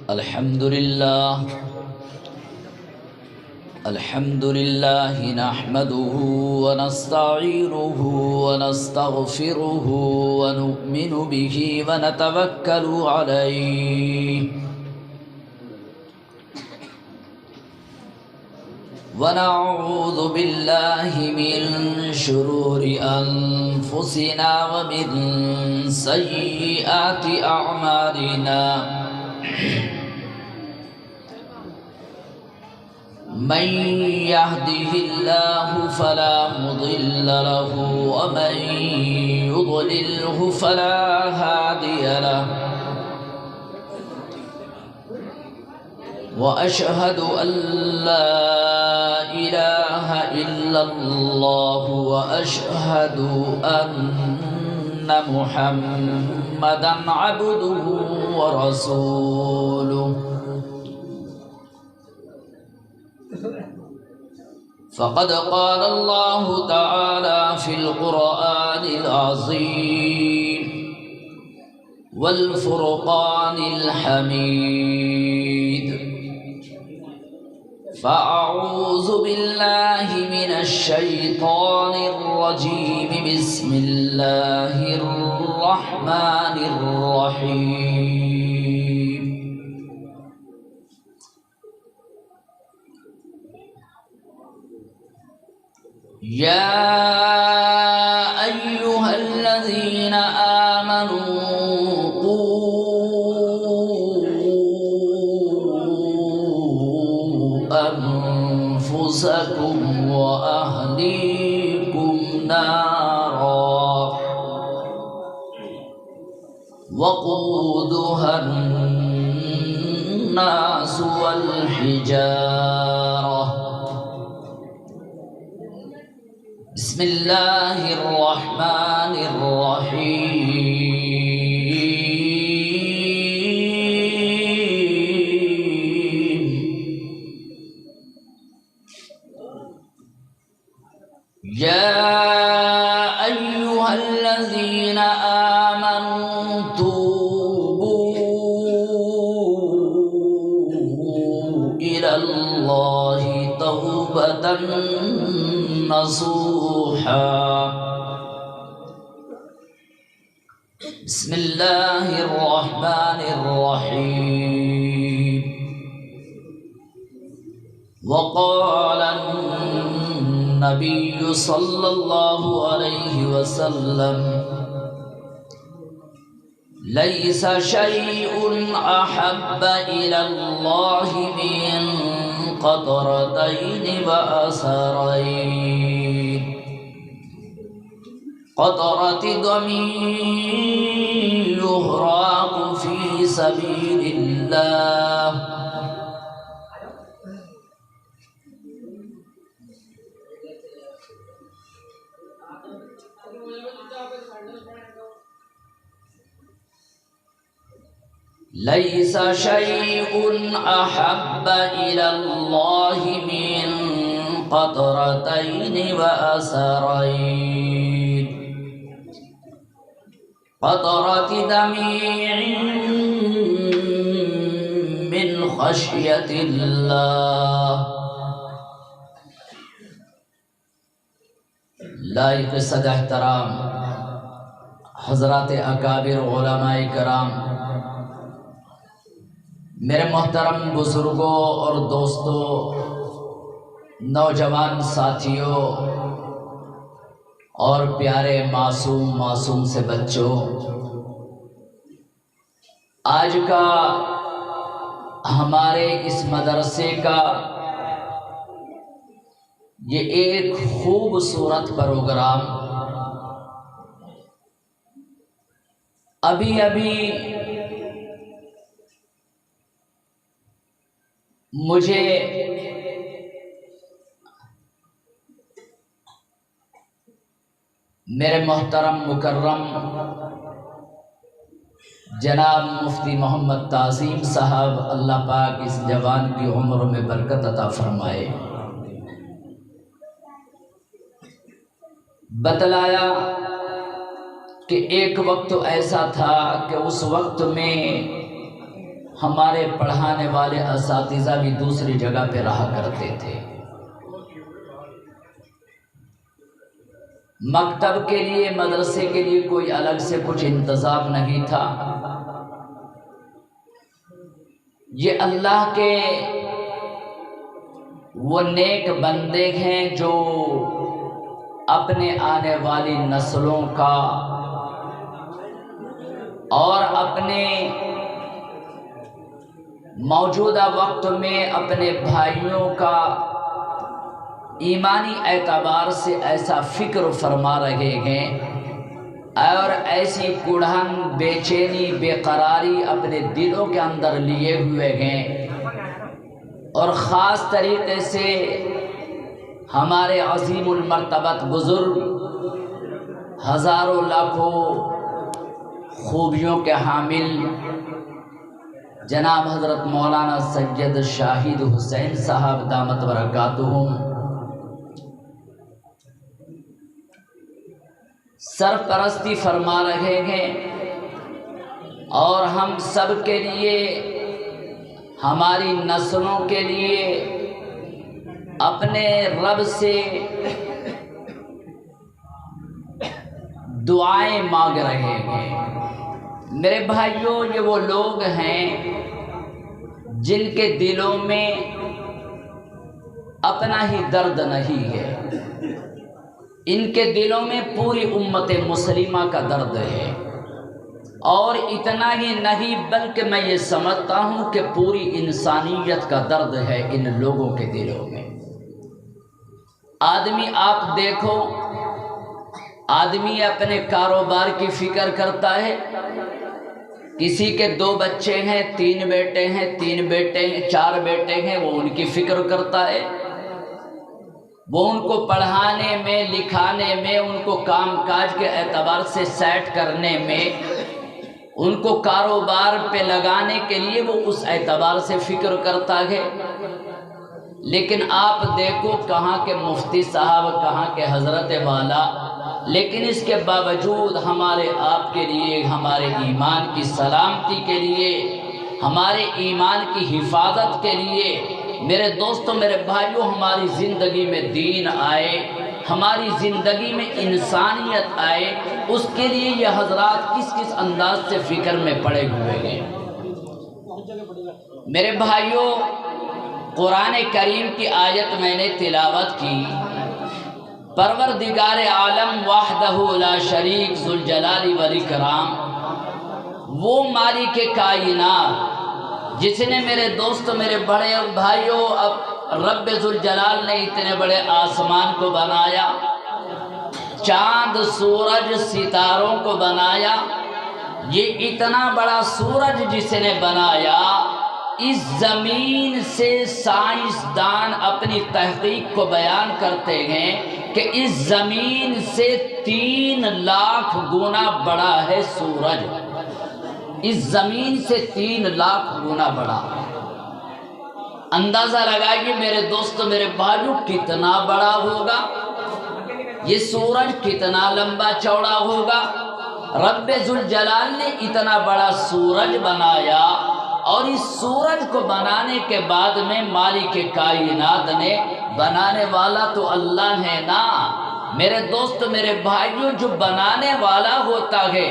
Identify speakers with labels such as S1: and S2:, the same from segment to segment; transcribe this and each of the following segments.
S1: الحمد لله نحمده ونستعينه ونستغفره ونؤمن به ونتوكل عليه ونعوذ بالله من شرور أنفسنا ومن سيئات أعمالنا من يهده الله فلا مضل له ومن يضلله فلا هادي له وأشهد أن لا إله إلا الله وأشهد أن محمدا عبده ورسوله فقد قال الله تعالى في القرآن العظيم والفرقان الحميد فأعوذ بالله من الشيطان الرجيم بسم الله الرحمن الرحيم يا أيها الذين آمنوا أنفسكم وأهليكم نارا وقودها الناس والحجارة بسم الله الرحمن الرحيم يا أيها الذين آمنوا توبوا إلى الله توبة نصوحا بسم الله الرحمن الرحيم وقال النبي صلى الله عليه وسلم ليس شيء أحب إلى الله من قطرتين وأثرين قطرة دم يهراق في سبيل الله ليس شيء أحب إلى الله من قطرتين وأثرين قطرة دم من خشية الله لائق صد احترام حضرات اکابر علماء کرام، میرے محترم بزرگوں اور دوستوں، نوجوان ساتھیوں اور پیارے معصوم سے بچوں، آج کا ہمارے اس مدرسے کا یہ ایک خوبصورت پروگرام ابھی مجھے میرے محترم مکرم جناب مفتی محمد تعظیم صاحب، اللہ پاک اس جوان کی عمر میں برکت عطا فرمائے، بتلایا کہ ایک وقت ایسا تھا کہ اس وقت میں ہمارے پڑھانے والے اساتذہ بھی دوسری جگہ پہ رہا کرتے تھے۔ مکتب کے لیے، مدرسے کے لیے کوئی الگ سے کچھ انتظام نہیں تھا۔ یہ اللہ کے وہ نیک بندے ہیں جو اپنے آنے والی نسلوں کا اور اپنے موجودہ وقت میں اپنے بھائیوں کا ایمانی اعتبار سے ایسا فکر فرما رہے ہیں اور ایسی کڑھن، بے چینی، بے قراری اپنے دلوں کے اندر لیے ہوئے ہیں، اور خاص طریقے سے ہمارے عظیم المرتبت بزرگ ہزاروں لاکھوں خوبیوں کے حامل جناب حضرت مولانا سید شاہد حسین صاحب دامت برکاتہم سرپرستی فرما رہے ہیں، اور ہم سب کے لیے، ہماری نسلوں کے لیے اپنے رب سے دعائیں مانگ رہے ہیں۔ میرے بھائیوں، یہ وہ لوگ ہیں جن کے دلوں میں اپنا ہی درد نہیں ہے، ان کے دلوں میں پوری امت مسلمہ کا درد ہے، اور اتنا ہی نہیں بلکہ میں یہ سمجھتا ہوں کہ پوری انسانیت کا درد ہے ان لوگوں کے دلوں میں۔ آدمی، آپ دیکھو، آدمی اپنے کاروبار کی فکر کرتا ہے، کسی کے 2 بچے ہیں، 3 بیٹے ہیں، 3 بیٹے ہیں، 4 بیٹے ہیں، وہ ان کی فکر کرتا ہے، وہ ان کو پڑھانے میں، لکھانے میں، ان کو کام کاج کے اعتبار سے سیٹ کرنے میں، ان کو کاروبار پہ لگانے کے لیے وہ اس اعتبار سے فکر کرتا ہے۔ لیکن آپ دیکھو کہاں کے مفتی صاحب، کہاں کے حضرت والا، لیکن اس کے باوجود ہمارے آپ کے لیے، ہمارے ایمان کی سلامتی کے لیے، ہمارے ایمان کی حفاظت کے لیے، میرے دوستوں، میرے بھائیوں، ہماری زندگی میں دین آئے، ہماری زندگی میں انسانیت آئے، اس کے لیے یہ حضرات کس کس انداز سے فکر میں پڑے ہوئے ہیں۔ میرے بھائیوں، قرآن کریم کی آیت میں نے تلاوت کی، پروردگار عالم وحدہ لا شریک ذوالجلال والاکرام، وہ مالک کائنات جس نے، میرے دوستو، میرے بڑے بھائیوں، اب رب ذوالجلال نے اتنے بڑے آسمان کو بنایا، چاند، سورج، ستاروں کو بنایا، یہ اتنا بڑا سورج جس نے بنایا، اس زمین سے سائنسدان اپنی تحقیق کو بیان کرتے ہیں کہ اس زمین سے 3 لاکھ گنا بڑا ہے سورج، اس زمین سے 3 لاکھ گنا بڑا۔ اندازہ لگائیے میرے دوستو، میرے بھائیوں، کتنا بڑا ہوگا یہ سورج، کتنا لمبا چوڑا ہوگا۔ رب ذوالجلال نے اتنا بڑا سورج بنایا، اور اس سورج کو بنانے کے بعد میں مالک کائنات نے، بنانے والا تو اللہ ہے نا میرے دوست، میرے بھائیوں، جو بنانے والا ہوتا ہے،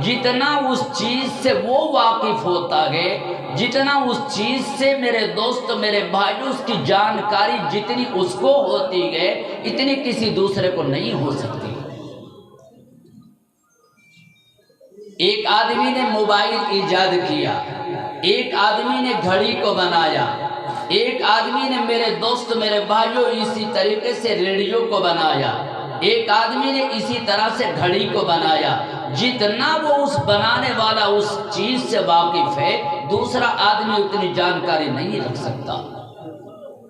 S1: جتنا اس چیز سے وہ واقف ہوتا ہے، جتنا اس چیز سے، میرے دوست، میرے بھائیوں، اس کی جانکاری جتنی اس کو ہوتی ہے، اتنی کسی دوسرے کو نہیں ہو سکتی۔ ایک آدمی نے موبائل ایجاد کیا، ایک آدمی نے گھڑی کو بنایا، ایک آدمی نے، میرے دوست، میرے بھائیوں، اسی طریقے سے ریڈیو کو بنایا، ایک آدمی نے اسی طرح سے گھڑی کو بنایا۔ جتنا وہ اس بنانے والا اس چیز سے واقف ہے، دوسرا آدمی اتنی جانکاری نہیں رکھ سکتا۔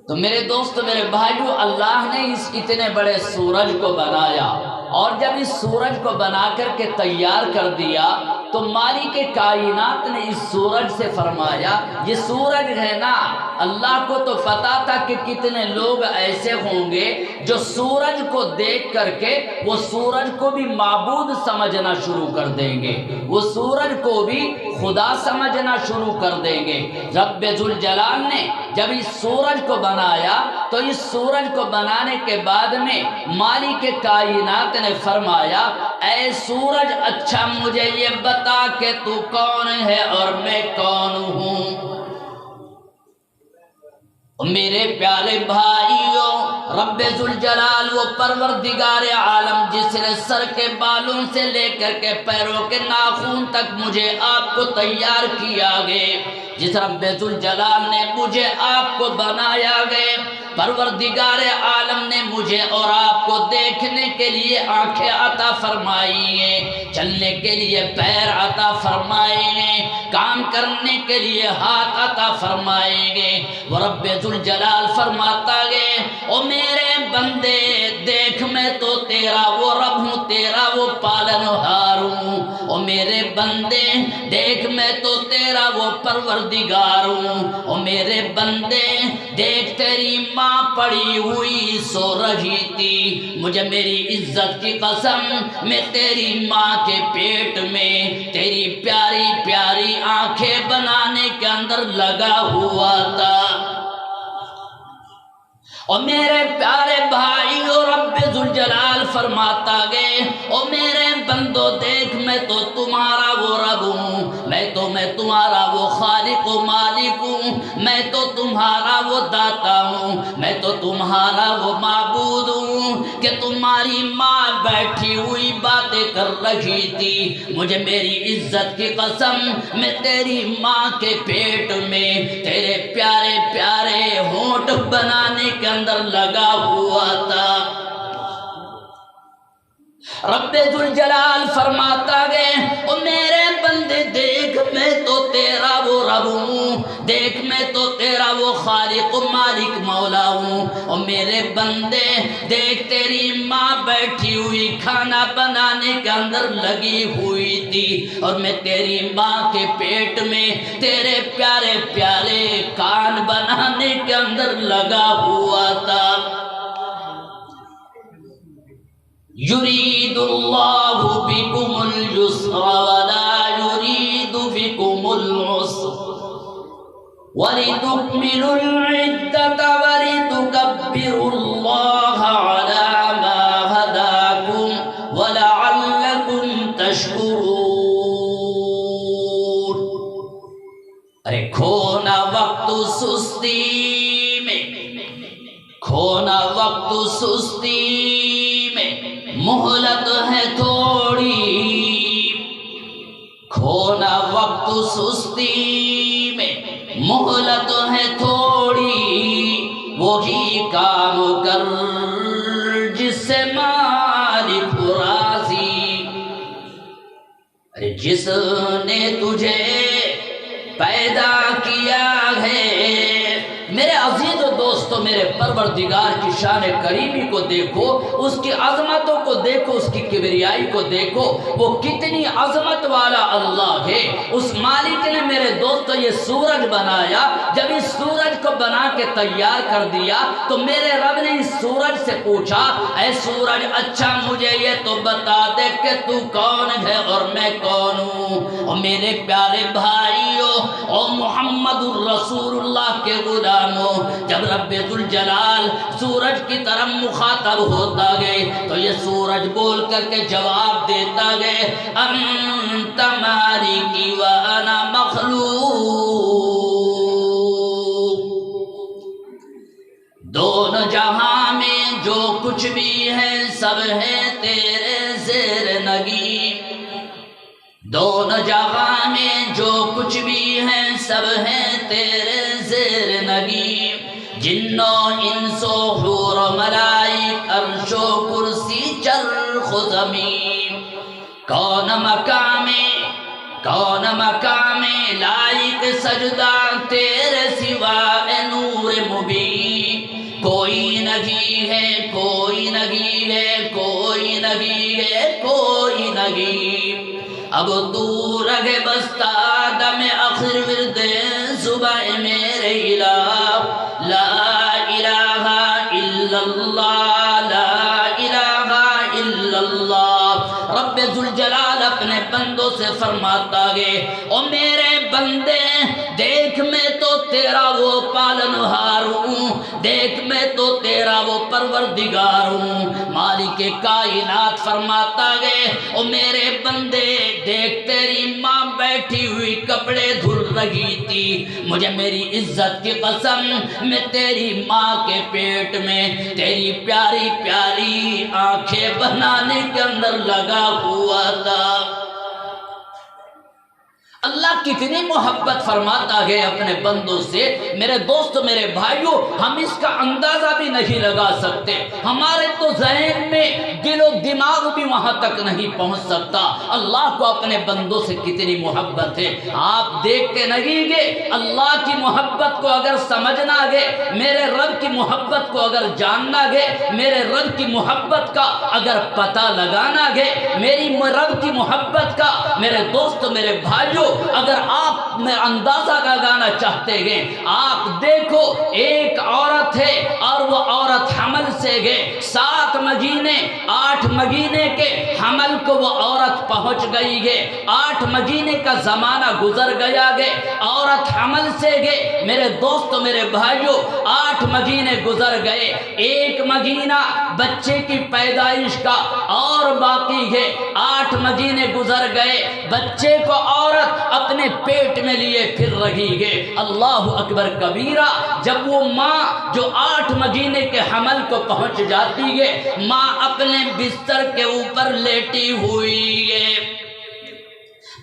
S1: تو میرے دوست، میرے بھائیوں، اللہ نے اس اتنے بڑے سورج کو بنایا، اور جب اس سورج کو بنا کر کے تیار کر دیا تو مالک کائنات نے اس سورج سے فرمایا، یہ سورج ہے نا، اللہ کو تو پتا تھا کہ کتنے لوگ ایسے ہوں گے جو سورج کو دیکھ کر کے وہ سورج کو بھی معبود سمجھنا شروع کر دیں گے، وہ سورج کو بھی خدا سمجھنا شروع کر دیں گے۔ رب ذوالجلال نے جب اس سورج کو بنایا تو اس سورج کو بنانے کے بعد میں مالک کائنات نے فرمایا، اے سورج اچھا مجھے یہ بتا کہ تو کون ہے اور میں کون ہوں۔ میرے پیارے بھائیوں، رب ذوالجلال وہ پروردگار عالم جس نے سر کے بالوں سے لے کر کے پیروں کے ناخن تک مجھے آپ کو تیار کیا گئے، جس رب ذوالجلال نے مجھے آپ کو بنایا گئے، پروردگار عالم نے مجھے اور آپ کو دیکھنے کے لیے آنکھیں عطا فرمائی ہیں، چلنے کے لیے پیر عطا فرمائے ہیں، کام کرنے کے لیے ہاتھ عطا فرمائے گے۔ وہ رب ذوالجلال فرماتا ہے، او میرے بندے دیکھ میں تو تیرا وہ رب ہوں، تیرا وہ پالنہار ہوں۔ او میرے بندے دیکھ میں تو تیرا وہ پروردگار ہوں۔ او میرے بندے دیکھ تیری ماں پڑی ہوئی سو رہی تھی، مجھے میری عزت کی قسم میں تیری ماں کے پیٹ میں تیری پیاری پیاری آنکھیں بنانے کے اندر لگا ہوا تھا۔ اور میرے پیارے بھائیو، رب ذوالجلال فرماتا گئے، او میرے بندو دیکھ میں تو تمہارا وہ رب ہوں، میں تمہارا وہ خالق و مالک ہوں، میں تو تمہارا وہ داتا ہوں، میں تو تمہارا وہ معبود ہوں کہ تمہاری ماں بیٹھی ہوئی باتیں کر رہی تھی، مجھے میری عزت کی قسم میں تیری ماں کے پیٹ میں تیرے پیارے پیارے ہونٹ بنانے کے اندر لگا ہوا تھا۔ رب ذوالجلال فرماتا ہے، او میرے بندے دیکھ میں تو تیرا وہ رب ہوں، دیکھ میں تو تیرا وہ خالق و مالک مولا ہوں۔ او میرے بندے دیکھ تیری ماں بیٹھی ہوئی کھانا بنانے کے اندر لگی ہوئی تھی، اور میں تیری ماں کے پیٹ میں تیرے پیارے پیارے کان بنانے کے اندر لگا ہوا تھا۔ یرید اللہ بکم اليسر ولا یرید بکم العسر وَلِتُكْمِلُوا الْعِدَّةَ وَلِتُكَبِّرُوا اللَّهَ عَلَى مَا هَدَاكُمْ وَلَعَلَّكُمْ تَشْكُرُونَ۔ ارے کھونا وقت سستی میں، کھونا وقت سستی میں، مہلت ہے تھوڑی، کھونا وقت سستی میں، مہلت ہے تھوڑی، وہی کام کر جس سے مالک راضی۔ ارے جس نے تجھے پیدا کیا ہے، میرے عزیز و دوستو، میرے پروردگار کی شان کریمی کو دیکھو، اس کی عظمتوں کو دیکھو، اس کی کبریائی کو دیکھو، وہ کتنی عظمت والا اللہ ہے۔ اس مالک نے میرے دوستو یہ سورج بنایا، جب اس سورج کو بنا کے تیار کر دیا تو میرے رب نے اس سورج سے پوچھا، اے سورج اچھا مجھے یہ تو بتا دے کہ تو کون ہے اور میں کون ہوں۔ اور میرے پیارے بھائیوں، اور محمد الرسول اللہ کے غلاموں، جب رب ذوالجلال سورج کی طرف مخاطب ہوتا گئے تو یہ سورج بول کر کے جواب دیتا گئے، انت مالکی وانا مخلوق۔ دونوں جہاں میں جو کچھ بھی ہے سب ہے تیرے زیر نگی، دونوں جہاں میں جو کچھ بھی ہے سب ہے تیرے زیر نگی، جنو انس و حور و ملائک عرش و کرسی چرخ و زمین، کون مقام لائق سجدہ تیرے سوا اے نور مبین، کوئی نہیں ہے، کوئی نہیں ہے، کوئی نہیں ہے، کوئی نہیں۔ اب تو رگ بستہ دم آخر ورد صبح میرے الہ، بندوں سے فرماتا گے او میرے بندے دیکھ میں تو تیرا وہ پالنہار ہوں، دیکھ میں تو تیرا وہ پروردگار ہوں۔ مالک کائنات فرماتا گے او میرے بندے دیکھ تیری ماں بیٹھی ہوئی کپڑے دھل رہی تھی، مجھے میری عزت کی قسم میں تیری ماں کے پیٹ میں تیری پیاری پیاری آنکھیں بنانے کے اندر لگا ہوا تھا۔ اللہ کتنی محبت فرماتا ہے اپنے بندوں سے۔ میرے دوست میرے بھائیوں، ہم اس کا اندازہ بھی نہیں لگا سکتے، ہمارے تو ذہن میں دل و دماغ بھی وہاں تک نہیں پہنچ سکتا اللہ کو اپنے بندوں سے کتنی محبت ہے۔ آپ دیکھتے نہیں گے اللہ کی محبت کو اگر سمجھنا گے، میرے رب کی محبت کو اگر جاننا گے، میرے رب کی محبت کا اگر پتہ لگانا گے، میری رب کی محبت کا میرے دوست میرے بھائیوں اگر آپ میں اندازہ لگانا چاہتے ہیں، آپ دیکھو ایک عورت ہے اور وہ عورت حمل سے گئے 7 مہینے 8 مہینے کے حمل کو وہ عورت پہنچ گئی ہے، 8 مہینے کا زمانہ گزر گیا ہے، عورت حمل سے گئے میرے دوست میرے بھائیوں 8 مہینے گزر گئے، 1 مہینہ بچے کی پیدائش کا اور باقی ہے، 8 مہینے گزر گئے، بچے کو عورت اپنے پیٹ میں لیے پھر رہی ہے۔ اللہ اکبر کبیرہ، جب وہ ماں جو 8 مہینے کے حمل کو پہنچ جاتی ہے، ماں اپنے بستر کے اوپر لیٹی ہوئی ہے،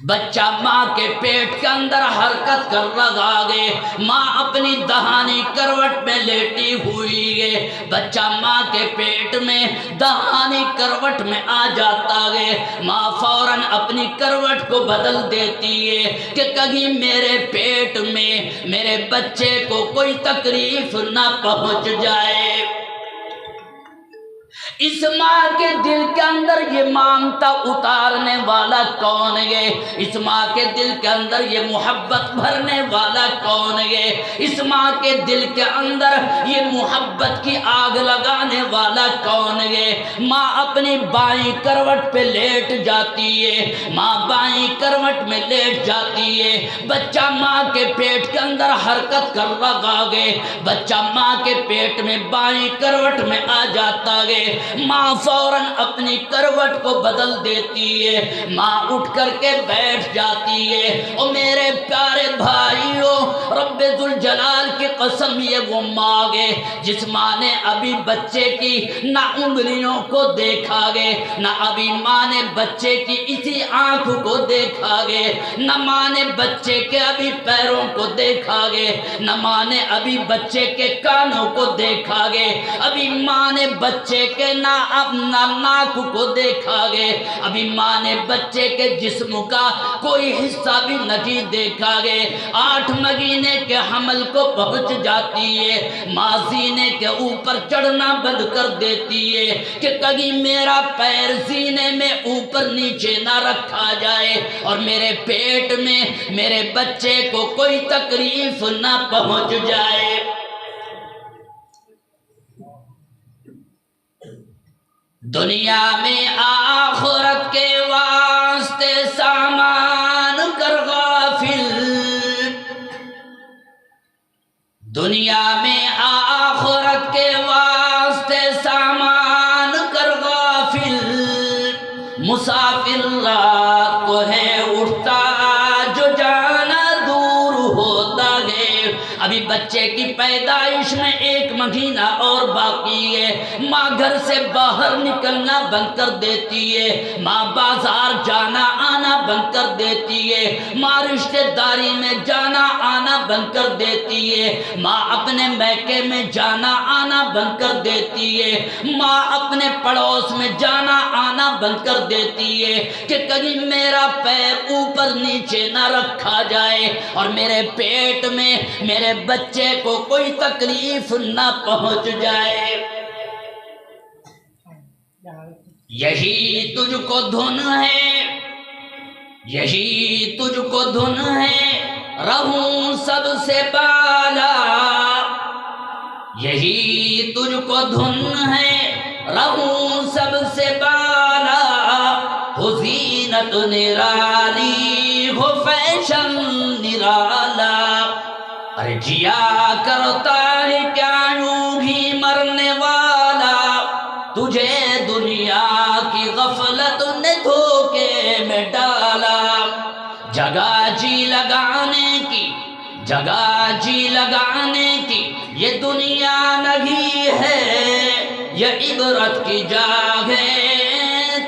S1: بچہ ماں کے پیٹ کے اندر حرکت کر رہا ہے، ماں اپنی دہانی کروٹ میں لیٹی ہوئی ہے، بچہ ماں کے پیٹ میں دہانی کروٹ میں آ جاتا ہے، ماں فوراً اپنی کروٹ کو بدل دیتی ہے کہ کہیں میرے پیٹ میں میرے بچے کو کوئی تکلیف نہ پہنچ جائے۔ اس ماں کے دل کے اندر یہ ممتا اتارنے والا کون ہے؟ اس ماں کے دل کے اندر یہ محبت بھرنے والا کون ہے؟ اس ماں کے دل کے اندر یہ محبت کی آگ لگانے والا کون ہے؟ ماں اپنی بائیں کروٹ پہ لیٹ جاتی ہے، ماں بائیں کروٹ میں لیٹ جاتی ہے، بچہ ماں کے پیٹ کے اندر حرکت کر رہا ہے، بچہ ماں کے پیٹ میں بائیں کروٹ میں آ جاتا ہے، ماں فوراً اپنی کروٹ کو بدل دیتی ہے، ماں اٹھ کر کے بیٹھ جاتی ہے۔ اور میرے پیارے بھائیوں، رب ذوالجلال کی قسم یہ وہ ماں ہے جس ماں نے ابھی بچے کی نہ انگلیوں کو دیکھا گے، نہ ابھی ماں نے بچے کی اسی آنکھ کو دیکھا گے، نہ ماں نے بچے کے ابھی پیروں کو دیکھا گے، نہ ماں نے ابھی بچے کے کانوں کو دیکھا گے، ابھی ماں نے بچے کے نہ ناک کو دیکھا گے، ابھی ماں نے بچے کے جسم کا کوئی حصہ بھی نہیں دیکھا گے۔ 8 مہینے کے حمل کو پہنچ جاتی ہے، ماں سینے کے اوپر چڑھنا بند کر دیتی ہے کہ کہیں میرا پیر سینے میں اوپر نیچے نہ رکھا جائے اور میرے پیٹ میں میرے بچے کو کوئی تکلیف نہ پہنچ جائے۔ دنیا میں آخرت کے واسطے سامان کر غافل، دنیا میں آخرت کے واسطے سامان کر غافل، مسافر رات کو ہے اٹھتا جو جانا دور ہوتا ہے۔ ابھی بچے کی پیدائش میں 1 مہینہ اور باقی ہے، ماں گھر سے باہر نکلنا بند کر دیتی ہے، ماں بازار جانا آنا بند کر دیتی ہے، ماں رشتہ داری میں جانا آنا بند کر دیتی ہے، ماں اپنے میکے میں جانا آنا بند کر دیتی ہے، ماں اپنے پڑوس میں جانا آنا بند کر دیتی ہے کہ کہیں میرا پیر اوپر نیچے نہ رکھا جائے اور میرے پیٹ میں میرے بچے کو کوئی تکلیف نہ پہنچ جائے۔ یہی تجھ کو دھن ہے، یہی تجھ کو دھن ہے، رہوں سب سے بالا، یہی تجھ کو دھن ہے، رہوں سب سے بالا، ہو زینت عزت نرالی ہو فیشن نرالا، ارے جیا کرتا ہے کیا یوں بھی مرنے والا، تجھے دنیا کی غفلت نے دھوکے میں ڈالا، جگہ جی لگانے کی، جگہ جی لگانے کی یہ دنیا نہیں ہے، یہ عبرت کی جگہ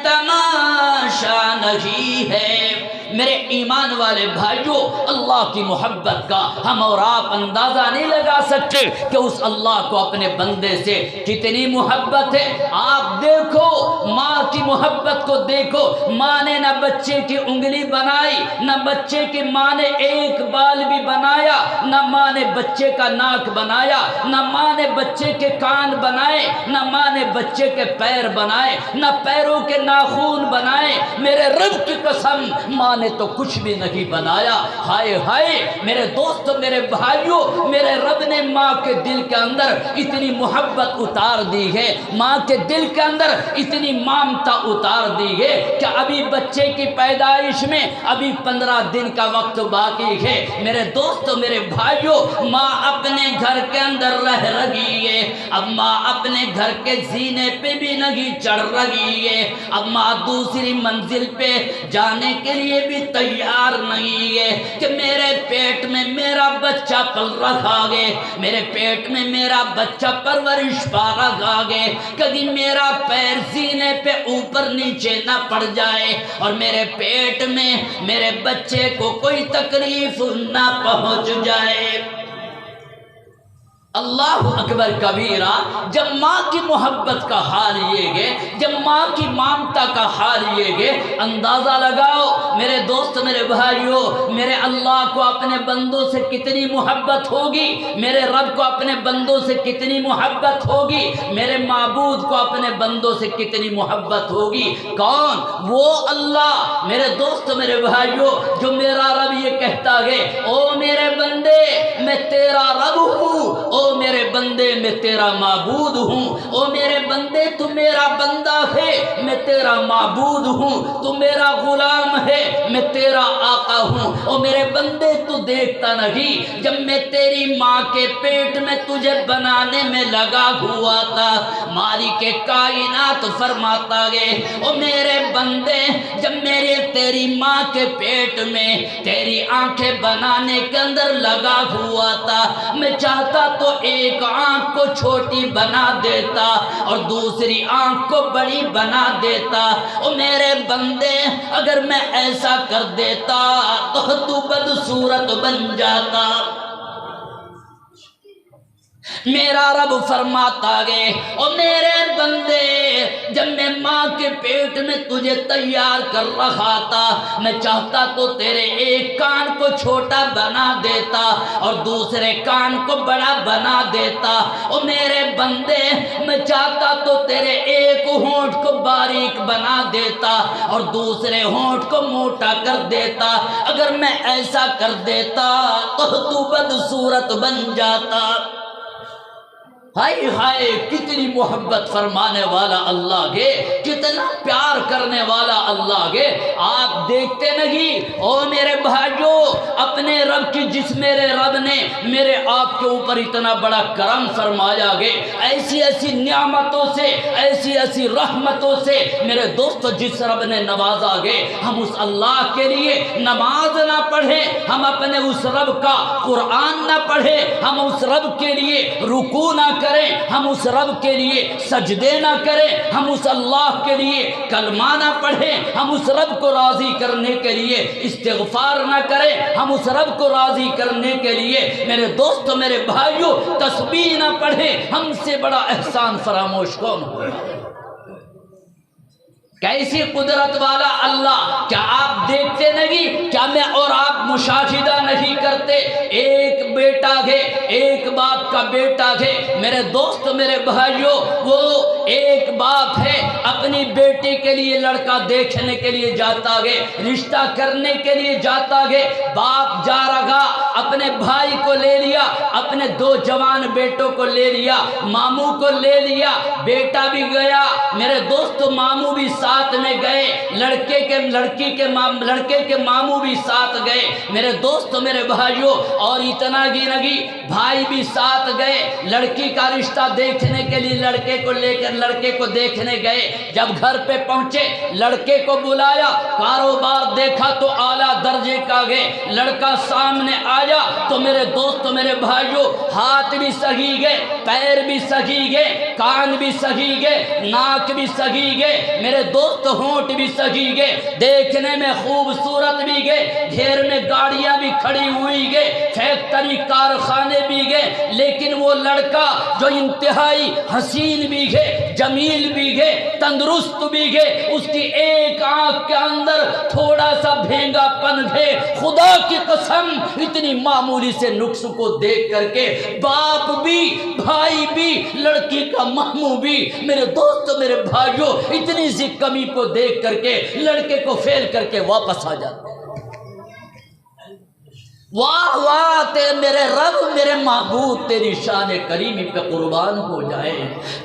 S1: تماشا نہیں ہے۔ میرے ایمان والے بھائیوں، اللہ کی محبت کا ہم اور آپ اندازہ نہیں لگا سکتے کہ اس اللہ کو اپنے بندے سے کتنی محبت ہے۔ آپ دیکھو ماں کی محبت کو دیکھو، ماں نے نہ بچے کی انگلی بنائی، نہ بچے کی ماں نے ایک بال بھی بنایا، نہ ماں نے بچے کا ناک بنایا، نہ ماں نے بچے کے کان بنائے، نہ ماں نے بچے کے پیر بنائے، نہ پیروں کے ناخون بنائے۔ میرے رب کی قسم، ماں نے تو کچھ بھی نہیں بنایا۔ ہائے ہائے میرے دوست، میرے بھائیوں، میرے رب نے ماں کے دل کے اندر اتنی محبت اتار دی ہے، ماں کے دل کے اندر اتنی ممتا اتار دی ہے کہ ابھی بچے کی پیدائش میں ابھی 15 دن کا وقت باقی ہے۔ میرے دوست، میرے بھائیوں، ماں اپنے گھر کے اندر رہ رہی ہے، اب ماں اپنے گھر کے زینے پہ بھی نہیں چڑھ رہی ہے، اب ماں دوسری منزل پہ جانے کے لیے بھی تیار نہیں ہے کہ میرے پیٹ میں میرا بچہ پل رکھا گے، میرے پیٹ میں میرا بچہ پرورش پا رکھا گے، کبھی میرا پیر سینے پہ اوپر نیچے نہ پڑ جائے اور میرے پیٹ میں میرے بچے کو کوئی تکلیف نہ پہنچ جائے۔ اللہ اکبر کبیرہ۔ جب ماں کی محبت کا حال یہ ہے، جب ماں کی ممتا کا حال یہ ہے، اندازہ لگاؤ میرے دوست، میرے بھائیوں، میرے اللہ کو اپنے بندوں سے کتنی محبت ہوگی، میرے رب کو اپنے بندوں سے کتنی محبت ہوگی، میرے معبود کو اپنے بندوں سے کتنی محبت ہوگی۔ کون؟ وہ اللہ۔ میرے دوست، میرے بھائیوں، جو میرا رب یہ کہتا ہے، او میرے بندے میں تیرا رب ہوں، او میرے بندے میں تیرا معبود ہوں، او میرے بندے تو میرا بندہ ہے، میں تیرا معبود ہوں، تو میرا غلام ہے، میں تیرا آقا ہوں۔ او میرے بندے تو دیکھتا نہیں، جب میں تیری ماں کے پیٹ میں تجھے بنانے میں لگا ہوا تھا، مالک کائنات فرماتا ہے، او میرے بندے جب میرے تیری ماں کے پیٹ میں تیری آنکھیں بنانے کے اندر لگا ہوا تھا، میں چاہتا تو ایک آنکھ کو چھوٹی بنا دیتا اور دوسری آنکھ کو بڑی بنا دیتا۔ او میرے بندے اگر میں ایسا کر دیتا تو بدصورت بن جاتا۔ میرا رب فرماتا ہے، او میرے بندے جب میں ماں کے پیٹ میں تجھے تیار کر رہا تھا، میں چاہتا تو تیرے ایک کان کو چھوٹا بنا دیتا اور دوسرے کان کو بڑا بنا دیتا۔ او میرے بندے میں چاہتا تو تیرے ایک ہونٹ کو باریک بنا دیتا اور دوسرے ہونٹ کو موٹا کر دیتا۔ اگر میں ایسا کر دیتا تو بدصورت بن جاتا۔ ہائے ہائے کتنی محبت فرمانے والا اللہ ہے، کتنا پیار کرنے والا اللہ ہے۔ آپ دیکھتے نہیں، او میرے بھائیوں، اپنے رب کی جس میرے رب نے میرے آپ کے اوپر اتنا بڑا کرم فرمایا ہے، ایسی ایسی نعمتوں سے، ایسی ایسی رحمتوں سے میرے دوست جس رب نے نوازا ہے، ہم اس اللہ کے لیے نماز نہ پڑھیں، ہم اپنے اس رب کا قرآن نہ پڑھیں، ہم اس رب کے لیے رکوع نہ کریں، ہم اس رب کے لیے سجدے نہ کریں، ہم اس اللہ کے لیے کلمہ نہ پڑھیں، ہم اس رب کو راضی کرنے کے لیے استغفار نہ کریں، ہم اس رب کو راضی کرنے کے لیے میرے دوست، میرے بھائیوں، تسبیح نہ پڑھیں، ہم سے بڑا احسان فراموش کون ہو؟ کیسی قدرت والا اللہ! کیا آپ دیکھتے نہیں؟ کیا میں اور آپ مشاہدہ نہیں کرتے؟ ایک بیٹا ہے، ایک باپ کا بیٹا ہے، میرے دوست، میرے بھائیوں، وہ ایک باپ ہے اپنی بیٹی کے لیے لڑکا دیکھنے کے لیے جاتا گے، رشتہ کرنے کے لیے جاتا گے، باپ جا رہا اپنے بھائی کو لے لیا، اپنے 2 جوان بیٹوں کو لے لیا، ماموں کو لے لیا، بیٹا بھی گیا، میرے دوست ماموں بھی ساتھ میں گئے، لڑکے کے ماموں بھی ساتھ گئے، میرے دوست میرے بھائیوں، اور اتنا گی نگی بھائی بھی ساتھ گئے، لڑکی کا رشتہ دیکھنے کے لیے لڑکے کو لے کر لڑکے کو دیکھنے گئے، جب گھر پہ پہنچے لڑکے کو بلایا، کاروبار دیکھا تو اعلیٰ درجے کا گئے، لڑکا سامنے آیا تو میرے دوست میرے بھائیوں ہاتھ بھی سہی گئے، پیر بھی سہی گئے، کان بھی سہی گئے، ناک بھی سہی گئے، میرے دوست ہونٹ بھی سہی گئے، دیکھنے میں خوبصورت بھی گئے، گھیر میں گاڑیاں بھی کھڑی ہوئی گئے، فیکٹری کارخانے بھی گئے، لیکن وہ لڑکا جو انتہائی حسین بھی گئے، جمیل بھی گئے، تندرست بھی گئے، اس کی ایک آنکھ کے اندر تھوڑا سا بھینگا پن گئے، خدا کی قسم اتنی معمولی سے نقص کو دیکھ کر کے باپ بھی بھائی بھی لڑکی کا ماموں بھی میرے دوست میرے بھائیوں اتنی سی کمی کو دیکھ کر کے لڑکے کو فیل کر کے واپس آ جاتے ہیں۔ واہ واہ میرے رب میرے معبود تیری شان کریمی پہ قربان ہو جائے،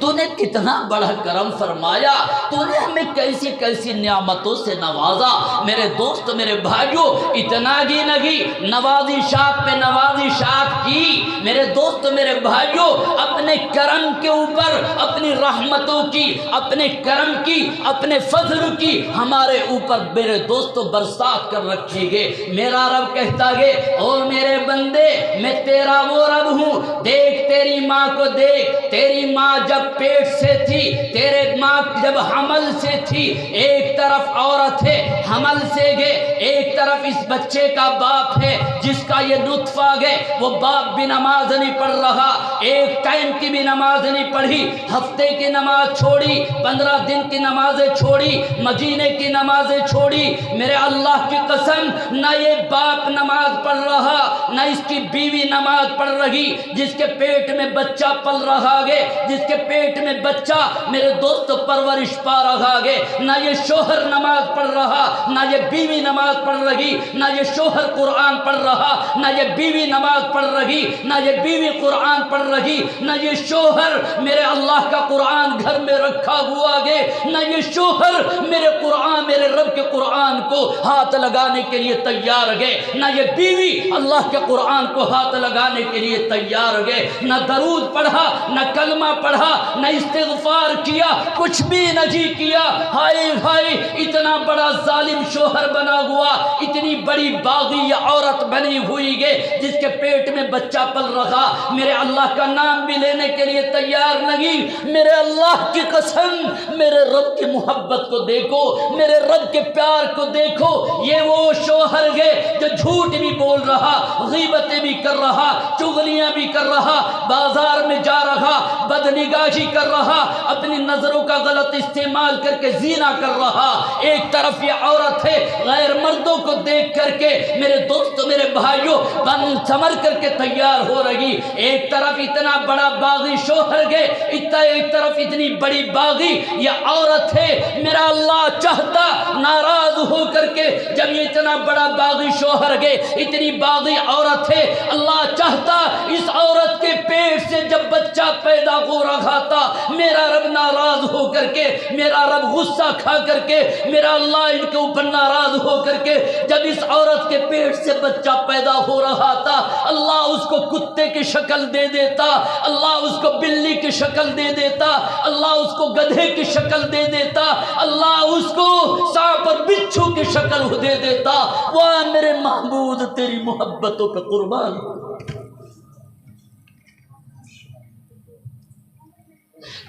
S1: تو نے کتنا بڑا کرم فرمایا، تو نے ہمیں کیسی کیسی نعمتوں سے نوازا، میرے دوست میرے بھائیوں اتنا ہی نہیں نوازشات پہ نوازشات کی، میرے دوست میرے بھائیوں اپنے کرم کے اوپر اپنی رحمتوں کی، اپنے کرم کی، اپنے فضل کی ہمارے اوپر میرے دوستوں برسات کر رکھی گئے۔ میرا رب کہتا ہے او میرے بندے میں تیرا وہ رب ہوں، دیکھ تیری ماں کو دیکھ، تیری ماں جب پیٹ سے تھی، تیرے ماں جب حمل سے تھی، ایک طرف عورت ہے حمل سے گئے، ایک طرف اس بچے کا باپ ہے جس کا یہ نطفہ گئے، وہ باپ بھی نماز نہیں پڑھ رہا، ایک ٹائم کی بھی نماز نہیں پڑھی، ہفتے کی نماز چھوڑی، 15 دن کی نمازیں چھوڑی، مہینے کی نمازیں چھوڑی، میرے اللہ کی قسم نہ یہ باپ نماز پڑھ رہا نہ اس کی بیوی نماز پڑھ رہی، جس کے پیٹ میں بچہ پل رہا گے، جس کے پیٹ میں بچہ میرے دوست پرورش پا رہا گے، نہ یہ شوہر نماز پڑھ رہا نہ یہ بیوی نماز پڑھ رہی، نہ یہ شوہر قرآن پڑھ رہا نہ یہ بیوی نماز پڑھ رہی، نہ یہ بیوی قرآن پڑھ رہی، نہ یہ شوہر میرے اللہ کا قرآن گھر میں رکھا ہوا گے، نہ یہ شوہر میرے قرآن میرے رب کے قرآن کو ہاتھ لگانے کے لیے تیار گئے، نہ یہ بیوی اللہ کے قرآن کو ہاتھ لگانے کے لیے تیار گئے، نہ درود پڑھا نہ کلمہ پڑھا نہ استغفار کیا، کچھ بھی نہیں کیا۔ ہائے ہائے اتنا بڑا ظالم شوہر بنا ہوا، اتنی بڑی باغی یہ عورت بنی ہوئی گئے جس کے پیٹ میں بچہ پل رہا، میرے اللہ کا نام بھی لینے کے لیے تیار نہیں۔ میرے اللہ کی قسم میرے رب کی محبت کو دیکھو، میرے رب کے پیار کو دیکھو، یہ وہ شوہر گئے جو جھوٹ بھی بول رہا، غیبتیں بھی کر رہا، چغلیاں بھی کر رہا، بازار میں جا رہا، بدنگاہی کر رہا، اپنی نظروں کا غلط استعمال کر کے زنا کر رہا، ایک طرف یہ عورت ہے غیر مردوں کو دیکھ کر کے میرے دوست میرے بھائیوں بن سمر کر کے تیار ہو رہی، ایک طرف اتنا بڑا باغی شوہر گئے، ایک طرف اتنی بڑی باغی یہ عورت ہے۔ میرا اللہ چاہتا ناراض ہو کر کے جب یہ اتنا بڑا باغی شوہر گئے، اتنی باغی عورت ہے، اللہ چاہتا اس عورت کے پیٹ سے جب بچہ پیدا ہو رہا تھا، میرا رب ناراض ہو کر کے، میرا رب غصہ کھا کر کے، میرا اللہ ان کے اوپر ناراض ہو کر کے جب اس عورت کے پیٹ سے بچہ پیدا ہو رہا تھا، اللہ اس کو کتے کی شکل دے دیتا، اللہ اس کو بلی کی شکل دے دیتا، اللہ اس کو گدھے کی شکل دے دیتا، اللہ اس کو سانپ اور بچھو کی شکل دے دیتا۔ واہ میرے محبوب تیری محبتوں پہ قربان ہو،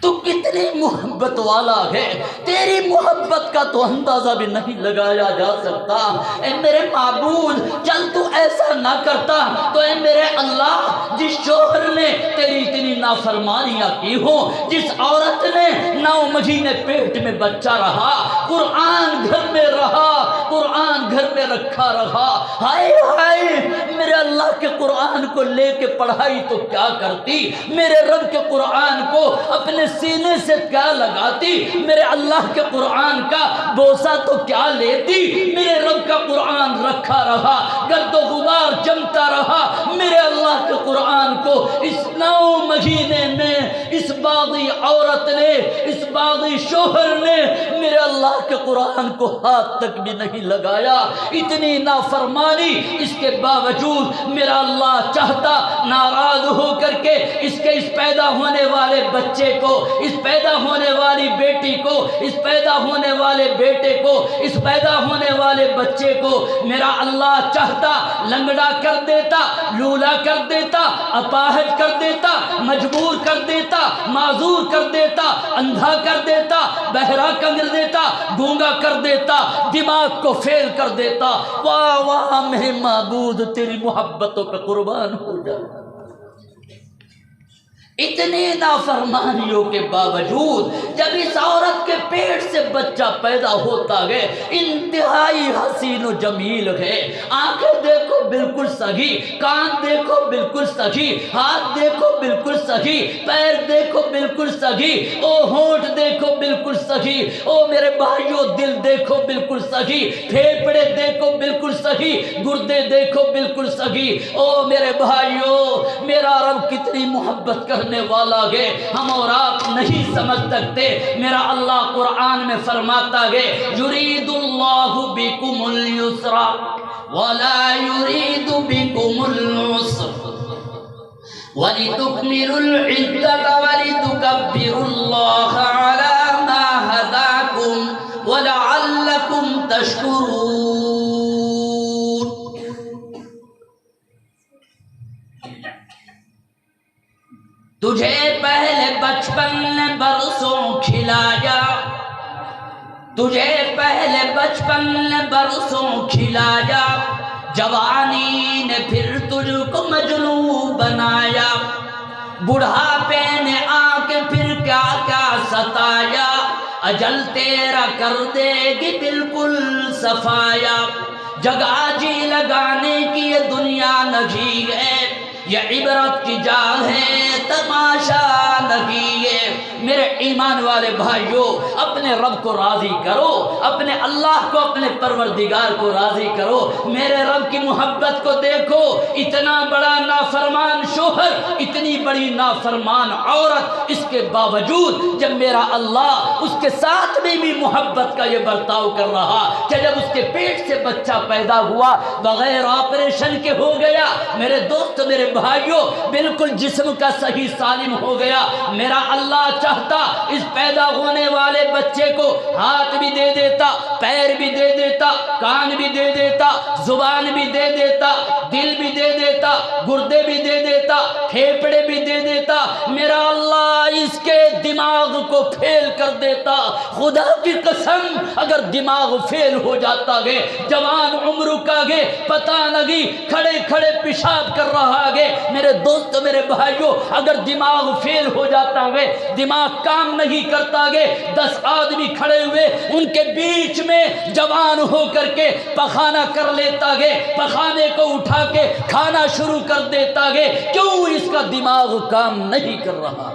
S1: تو کتنی محبت والا ہے، تیری محبت کا تو اندازہ بھی نہیں لگایا جا سکتا۔ اے میرے معبود چل تو ایسا نہ کرتا تو اے میرے اللہ جس شوہر نے تیری اتنی نافرمانیاں کی ہوں، جس عورت نے 9 مہینے پیٹ میں بچہ رہا، قرآن گھر میں رہا، قرآن گھر میں رکھا رہا، ہائے ہائے میرے اللہ کے قرآن کو لے کے پڑھائی تو کیا کرتی، میرے رب کے قرآن کو اپنے سینے سے کیا لگاتی، میرے اللہ کے قرآن کا بوسہ تو کیا لیتی، میرے رب کا قرآن رکھا رہا، گرد و غبار جمتا رہا، میرے اللہ کے قرآن کو اس 9 مہینے میں اس باغی عورت نے، اس باغی شوہر نے میرے اللہ کے قرآن کو ہاتھ تک بھی نہیں لگایا۔ اتنی نافرمانی، اس کے باوجود میرا اللہ چاہتا ناراض ہو کر کے اس پیدا ہونے والے بچے کو، اس پیدا ہونے والی بیٹی کو، اس پیدا ہونے والے بیٹے کو، اس پیدا ہونے والے بچے کو میرا اللہ چاہتا لنگڑا کر دیتا، لولا کر دیتا، اپاہج کر دیتا، مجبور کر دیتا، معذور کر دیتا، اندھا کر دیتا، بہرا کر دیتا، گونگا کر دیتا، دماغ کو فیل کر دیتا۔ واہ واہ میرے معبود، تیری محبتوں پہ قربان ہو جا۔ اتنی نافرمانیوں کے باوجود جب اس عورت کے پیٹ سے بچہ پیدا ہوتا ہے، انتہائی حسین و جمیل ہے، آنکھیں دیکھو بالکل صحیح، کان دیکھو بالکل صحیح، ہاتھ دیکھو بالکل صحیح، پیر دیکھو بالکل صحیح، او ہونٹ دیکھو بالکل صحیح، او میرے بھائیوں دل دیکھو بالکل صحیح، پھیپھڑے دیکھو بالکل صحیح، گردے دیکھو بالکل صحیح۔ او میرے بھائیوں، میرا رب کتنی محبت کرنے والا ہے، ہم اور آپ نہیں سمجھ سکتے۔ میرا اللہ قرآن میں فرماتا ہے یرید اللہ بکم الیسر ولا یرید بکم العسر وَلِتُكْمِلُوا الْعِدَّةَ وَلِتُكَبِّرُوا اللَّهَ عَلَى مَا هَدَاكُمْ وَلَعَلَّكُمْ تَشْكُرُونَ۔ تجھے پہلے بچپن نے برسوں کھلایا، تجھے پہلے بچپن نے برسوں کھلایا، جوانی نے پھر تجھ کو مجنون بنایا، بڑھاپے نے آ کے پھر کیا کیا ستایا، اجل تیرا کر دے گی بالکل صفایا، جگہ جی لگانے کی یہ دنیا نہیں ہے، یہ عبرت کی جا ہے تماشا نہیں ہے۔ میرے ایمان والے بھائیوں، اپنے رب کو راضی کرو، اپنے اللہ کو، اپنے پروردگار کو راضی کرو۔ میرے رب کی محبت کو دیکھو، اتنا بڑا نافرمان شوہر، اتنی بڑی نافرمان عورت، اس کے باوجود جب میرا اللہ اس کے ساتھ بھی محبت کا یہ برتاؤ کر رہا کہ جب اس کے پیٹ سے بچہ پیدا ہوا بغیر آپریشن کے ہو گیا، میرے دوست، میرے بھائیوں، بالکل جسم کا صحیح سالم ہو گیا، میرا اللہ چاہتا اس پیدا ہونے والے بچے کو ہاتھ بھی دے دیتا، پیر بھی دے دیتا، کان بھی دے دیتا، زبان بھی دے دیتا، دل بھی دے دیتا، گردے بھی دے دیتا، پھیپڑے بھی دے دیتا، میرا اللہ اس کے دماغ کو فیل کر دیتا۔ خدا کی قسم، اگر دماغ فیل ہو جاتا ہے، جوان عمر کا ہے، پتہ نہیں کھڑے کھڑے پیشاب کر رہا ہے، میرے دوست، میرے بھائیوں، اگر دماغ فیل ہو جاتا ہے، دماغ کام نہیں کرتا ہے، 10 آدمی کھڑے ہوئے ان کے بیچ میں جوان ہو کر کے پخانہ کر لیتا ہے، پخانے کو اٹھا کے کھانا شروع کر دیتا ہے، کیوں؟ اس کا دماغ کام نہیں کر رہا۔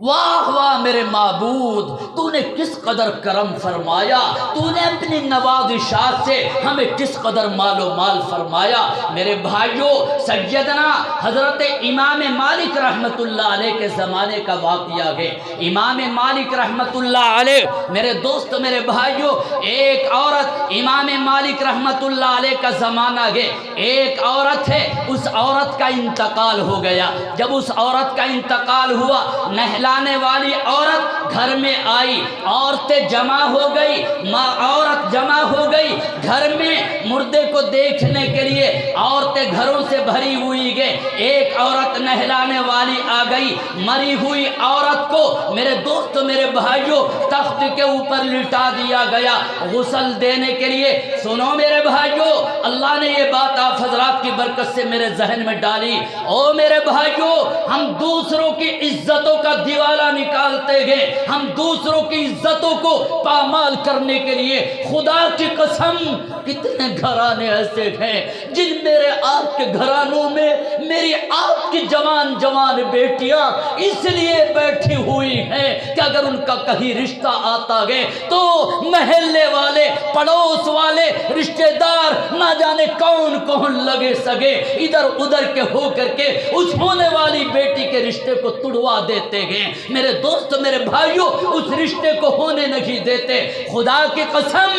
S1: واہ واہ میرے معبود، تو نے کس قدر کرم فرمایا، تو نے اپنی نوازشات سے ہمیں کس قدر مال و مال فرمایا۔ میرے بھائیوں، سیدنا حضرت امام مالک رحمت اللہ علیہ کے زمانے کا واقعہ ہے۔ امام مالک رحمت اللہ علیہ، میرے دوست، میرے بھائیوں، ایک عورت، امام مالک رحمت اللہ علیہ کا زمانہ ہے، ایک عورت ہے، اس عورت کا انتقال ہو گیا۔ جب اس عورت کا انتقال ہوا، نہلا نہلانے والی عورت گھر میں آئی، عورتیں جمع ہو گئی، عورت جمع ہو گئی گھر میں مردے کو دیکھنے کے لیے، عورتیں گھروں سے بھری ہوئی گئے، ایک عورت نہلانے والی آ گئی، مری ہوئی عورت کو میرے دوست میرے بھائیوں تخت کے اوپر لٹا دیا گیا غسل دینے کے لیے۔ سنو میرے بھائیوں، اللہ نے یہ بات آپ حضرات کی برکت سے میرے ذہن میں ڈالی۔ او میرے بھائیوں، ہم دوسروں کی عزتوں کا دیوالہ نکالتے گئے، ہم دوسروں کی عزتوں کو پامال کرنے کے لیے، خدا کی قسم کتنے گھرانے ایسے ہیں جن میرے آپ کے گھرانوں میں میری آپ کی جوان جوان بیٹیاں اس لیے بیٹھی ہوئی ہیں کہ اگر ان کا کہیں رشتہ آتا گئے تو محلے والے، پڑوس والے، رشتہ دار نہ جانے کون کون لگے سگے ادھر ادھر کے ہو کر کے اس ہونے والی بیٹی کے رشتے کو تڑوا دیتے گئے۔ میرے دوست میرے بھائیوں، اس رشتے کو ہونے نہیں دیتے۔ خدا کی قسم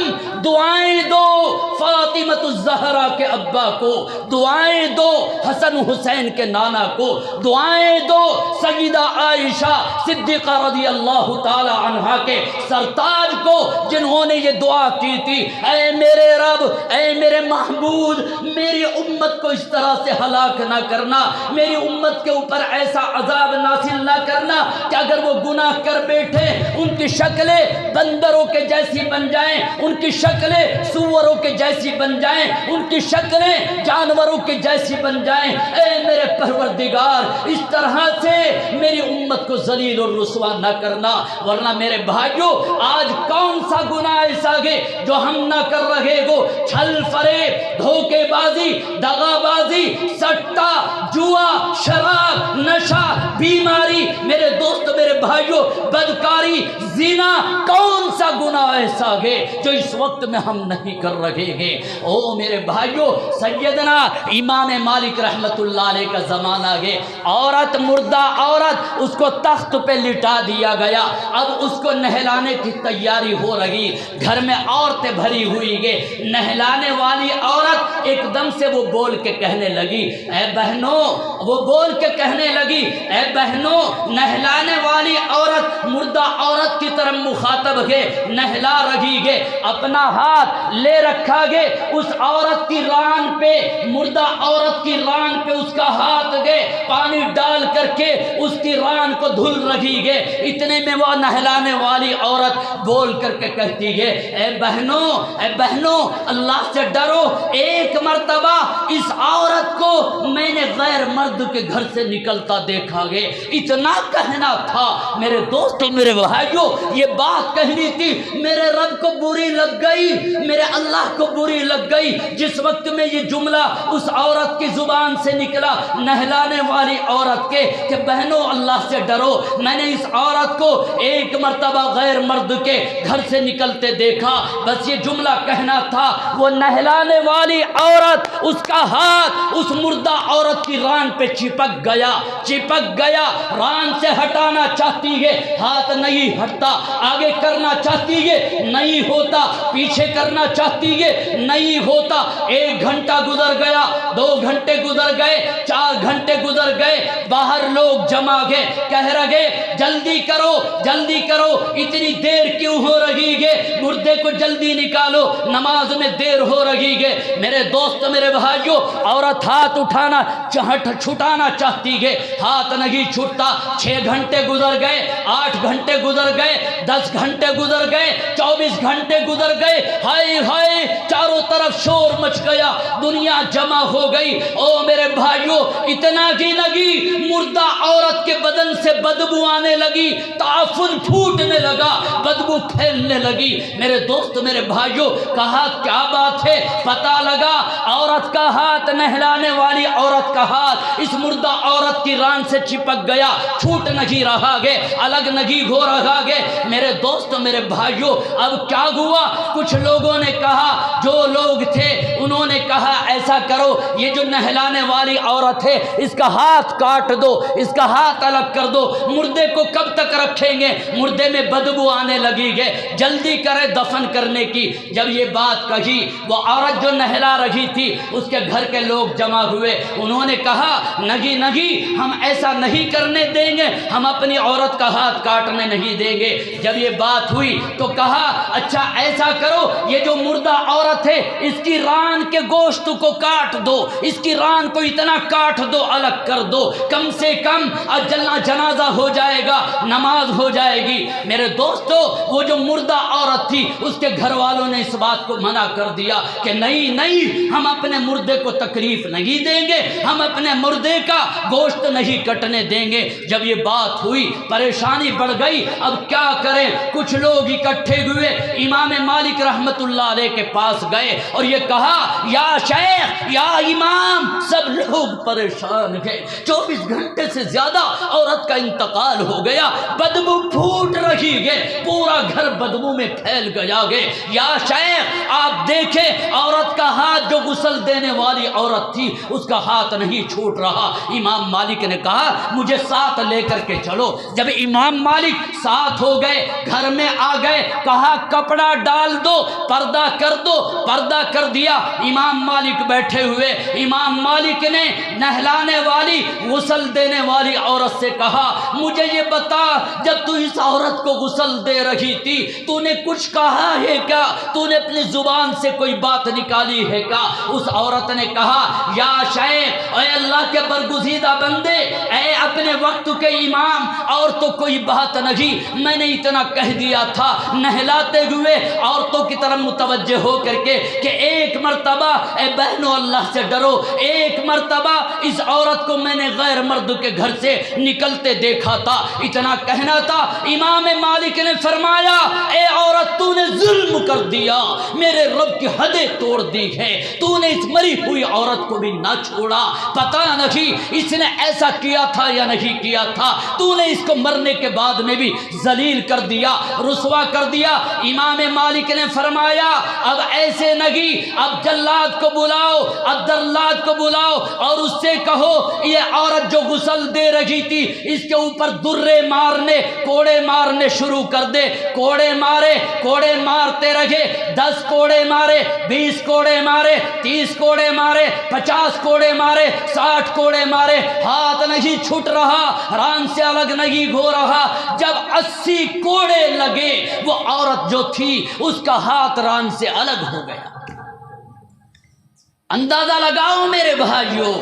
S1: دعائیں دو فاطمہ الزہرا کے ابا کو، دعائیں دو حسن حسین کے نانا کو، دعائیں دو سیدہ عائشہ صدیقہ رضی اللہ تعالی عنہا کے سرتاج کو جنہوں نے یہ دعا کی تھی، اے میرے رب، اے میرے محبوب، میری امت کو اس طرح سے ہلاک نہ کرنا، میری امت کے اوپر ایسا عذاب نازل نہ کرنا کہ اگر وہ گناہ کر بیٹھے ان کی شکلیں بندروں کے جیسی بن جائیں، ان کی شکلیں سوروں کے جیسی بن جائیں، ان کی شکلیں جانوروں کے جیسی بن جائیں۔ اے میرے پروردگار، اس طرح سے میری امت کو ذلیل اور رسوا نہ کرنا، ورنہ میرے بھائیوں آج کون سا گناہ ایسا ہے جو ہم نہ کر رہے گو؟ چھل فریب، دھوکے بازی، دغا بازی، سٹا، جوا، شراب، نشہ، بیماری، میرے دوست میرے بھائیوں بدکاری، زنا، کون سا گناہ ایسا ہے جو اس وقت میں ہم نہیں کر رہے ہیں؟ او میرے بھائیوں، سیدنا امام مالک رحمت اللہ علیہ کا زمانہ ہے، عورت مردہ عورت اس کو تخت پہ لٹا دیا گیا، اب اس کو نہلانے کی تیاری ہو رہی، گھر میں عورتیں بھری ہوئی ہے، نہلانے والی عورت ایک دم سے وہ بول کے کہنے لگی، اے بہنوں، وہ بول کے کہنے لگی، اے بہنوں، نہلانے والی عورت مردہ عورت کی طرف مخاطب ہے، نہلا رہی ہے، اپنا ہاتھ لے رکھا گے اس عورت کی ران پہ، مردہ عورت کی ران پہ اس کا ہاتھ گئے، پانی ڈال کر کے اس کی ران کو دھل رہی ہے، اتنے میں وہ نہلانے والی عورت بول کر کے کہتی ہے، اے بہنوں، اے بہنوں، اللہ سے ڈرو، ایک مرتبہ اس عورت کو میں نے غیر مرد کے گھر سے نکلتا دیکھا گے، اتنا کہنا تھا۔ میرے دوستوں میرے بھائیوں، یہ بات کہنی تھی، میرے رب کو بری لگ گئی، میرے اللہ کو بری لگ گئی جس وقت میں یہ جملہ اس عورت کی زبان سے نکلا، نہلانے والی عورت کے، کہ بہنوں اللہ سے ڈرو، میں نے اس عورت کو ایک مرتبہ غیر مرد کے گھر سے نکلتے دیکھا، بس یہ جملہ کہنا تھا۔ وہ نہلانے والی عورت، اس کا ہاتھ اس مردہ عورت کی ران پہ چپک گیا، ران سے ہٹانا چاہتی ہے، ہاتھ نہیں ہٹتا، آگے کرنا چاہتی ہے، نہیں ہوتا، پیچھے کرنا چاہتی ہے، نہیں ہوتا۔ 1 گھنٹہ گزر گیا، 2 گھنٹے گزر گئے، 4 گھنٹے گزر گئے، باہر لوگ جمع گئے، کہہ رہے جلدی کرو جلدی کرو، اتنی دیر کیوں ہو رہی ہے، مردے کو جلدی نکالو، نماز میں دیر ہو رہی ہے۔ میرے دوست میرے بھائیوں، عورت ہاتھ چھٹانا چاہتی ہے، ہاتھ نہیں چھٹتا۔ 6 گھنٹے گزر گئے، 8 گھنٹے گزر گئے، 10 گھنٹے گزر گئے، 24 گھنٹے گزر گئے، ہائے ہائے، چاروں طرف شور مچ گیا، دنیا جمع ہو گئی۔ او میرے بھائیوں، اتنا ہی لگی، مردہ عورت کے بدن سے بدبو آنے لگی، تعفن پھوٹنے لگا، بدبو پھیلنے لگی۔ میرے دوست میرے بھائیوں، کہا کیا بات ہے؟ پتہ لگا عورت کا ہاتھ، نہلانے والی عورت کا ہاتھ اس مردہ عورت کی ران سے چپک گیا، چھوٹ نہیں رہا گے، الگ نہیں ہو رہا گے۔ میرے دوست میرے بھائیوں، اب کیا ہوا؟ کچھ لوگوں نے کہا، جو لوگ تھے انہوں نے کہا ایسا کرو، یہ جو نہلانے والی عورت ہے اس اس کا ہاتھ کاٹ دو، اس کا ہاتھ الگ کر دو۔ مردے کو کب تک رکھیں گے؟ مردے میں بدبو آنے لگی ہے، جلدی کرے دفن کرنے کی۔ جب یہ بات کہی، وہ عورت جو نہلا رہی تھی اس کے گھر کے لوگ جمع ہوئے، انہوں نے کہا نہیں نہیں، ہم ایسا نہیں کرنے دیں گے، ہم اپنی عورت کا ہاتھ کاٹنے نہیں دیں گے۔ جب یہ بات ہوئی تو کہا اچھا ایسا کرو، یہ جو مردہ عورت ہے اس کی ران کے گوشت کو کاٹ دو، اس کی ران کو اتنا کاٹ دو، الگ کر دو، کم سے کم جنازہ ہو جائے گا، نماز ہو جائے گی۔ میرے دوستو، وہ جو مردہ عورت تھی اس کے گھر والوں نے اس بات کو منع کر دیا کہ نہیں نہیں، ہم اپنے مردے کو تکلیف نہیں دیں گے، ہم اپنے مردے کا گوشت نہیں کٹنے دیں گے۔ جب یہ بات ہوئی پریشانی بڑھ گئی، اب کیا کریں؟ کچھ لوگ اکٹھے ہوئے، امام مالک رحمت اللہ علیہ کے پاس گئے اور یہ کہا یا شیخ یا امام، سب لوگ پریشان ہیں، 24 گھنٹے سے زیادہ عورت کا انتقال ہو گیا، بدبو پھوٹ رہی ہے، پورا گھر بدبو میں پھیل گیا ہے۔ یا شیخ آپ دیکھیں، عورت کا ہاتھ جو غسل دینے والی عورت تھی اس کا ہاتھ نہیں چھوٹ رہا۔ امام مالک نے کہا مجھے ساتھ لے کر کے چلو۔ جب امام مالک ساتھ ہو گئے، گھر میں آ گئے، کہا کپڑا ڈال دو، پردہ کر دو، پردہ کر دیا۔ امام مالک بیٹھے ہوئے، امام مالک نے نہلانے والی غسل دینے والی عورت سے کہا مجھے یہ بتا، جب تو اس عورت کو غسل دے رہی تھی تو نے کچھ کہا ہے کیا؟ تو نے اپنی زبان سے کوئی بات نکالی ہے کیا؟ اس عورت نے کہا یا شیخ، اے اللہ کے برگزیدہ بندے، اے اپنے وقت کے امام، اور تو کوئی بات نہیں، میں نے اتنا کہہ دیا تھا نہلاتے ہوئے عورتوں کی طرف متوجہ ہو کر کے کہ ایک مرتبہ اے بہنوں اللہ سے ڈرو، ایک مرتبہ اس عورت کو میں نے غیر مرد کے گھر سے نکلتے دیکھا تھا، اتنا کہنا تھا۔ امام مالک نے فرمایا اے عورت، تو نے ظلم کر دیا، میرے رب کی حدیں توڑ دی ہے، تو نے اس مری ہوئی عورت کو بھی نہ چھوڑا، پتہ نہیں اس نے ایسا کیا تھا یا نہیں کیا تھا، تو نے اس کو مرنے کے بعد میں بھی ذلیل کر دیا، رسوا کر دیا۔ امام مالک نے فرمایا اب ایسے نہیں، اب جلاد کو بلاؤ، اب دلاد کو بلاؤ اور اس سے کہو یہ عورت جو غسل دے رہی تھی اس کے اوپر درے مارنے، کوڑے مارنے شروع کر دے۔ کوڑے مارے، کوڑے مارتے رہے، 10 کوڑے مارے، 20 کوڑے مارے، 30 کوڑے مارے، 50 کوڑے مارے، 60 کوڑے مارے، ہاتھ نہیں چھٹ رہا، ران سے الگ نہیں ہو رہا۔ جب 80 کوڑے لگے، وہ عورت جو تھی اس کا ہاتھ ران سے الگ ہو گیا۔ اندازہ لگاؤ میرے بھائیوں،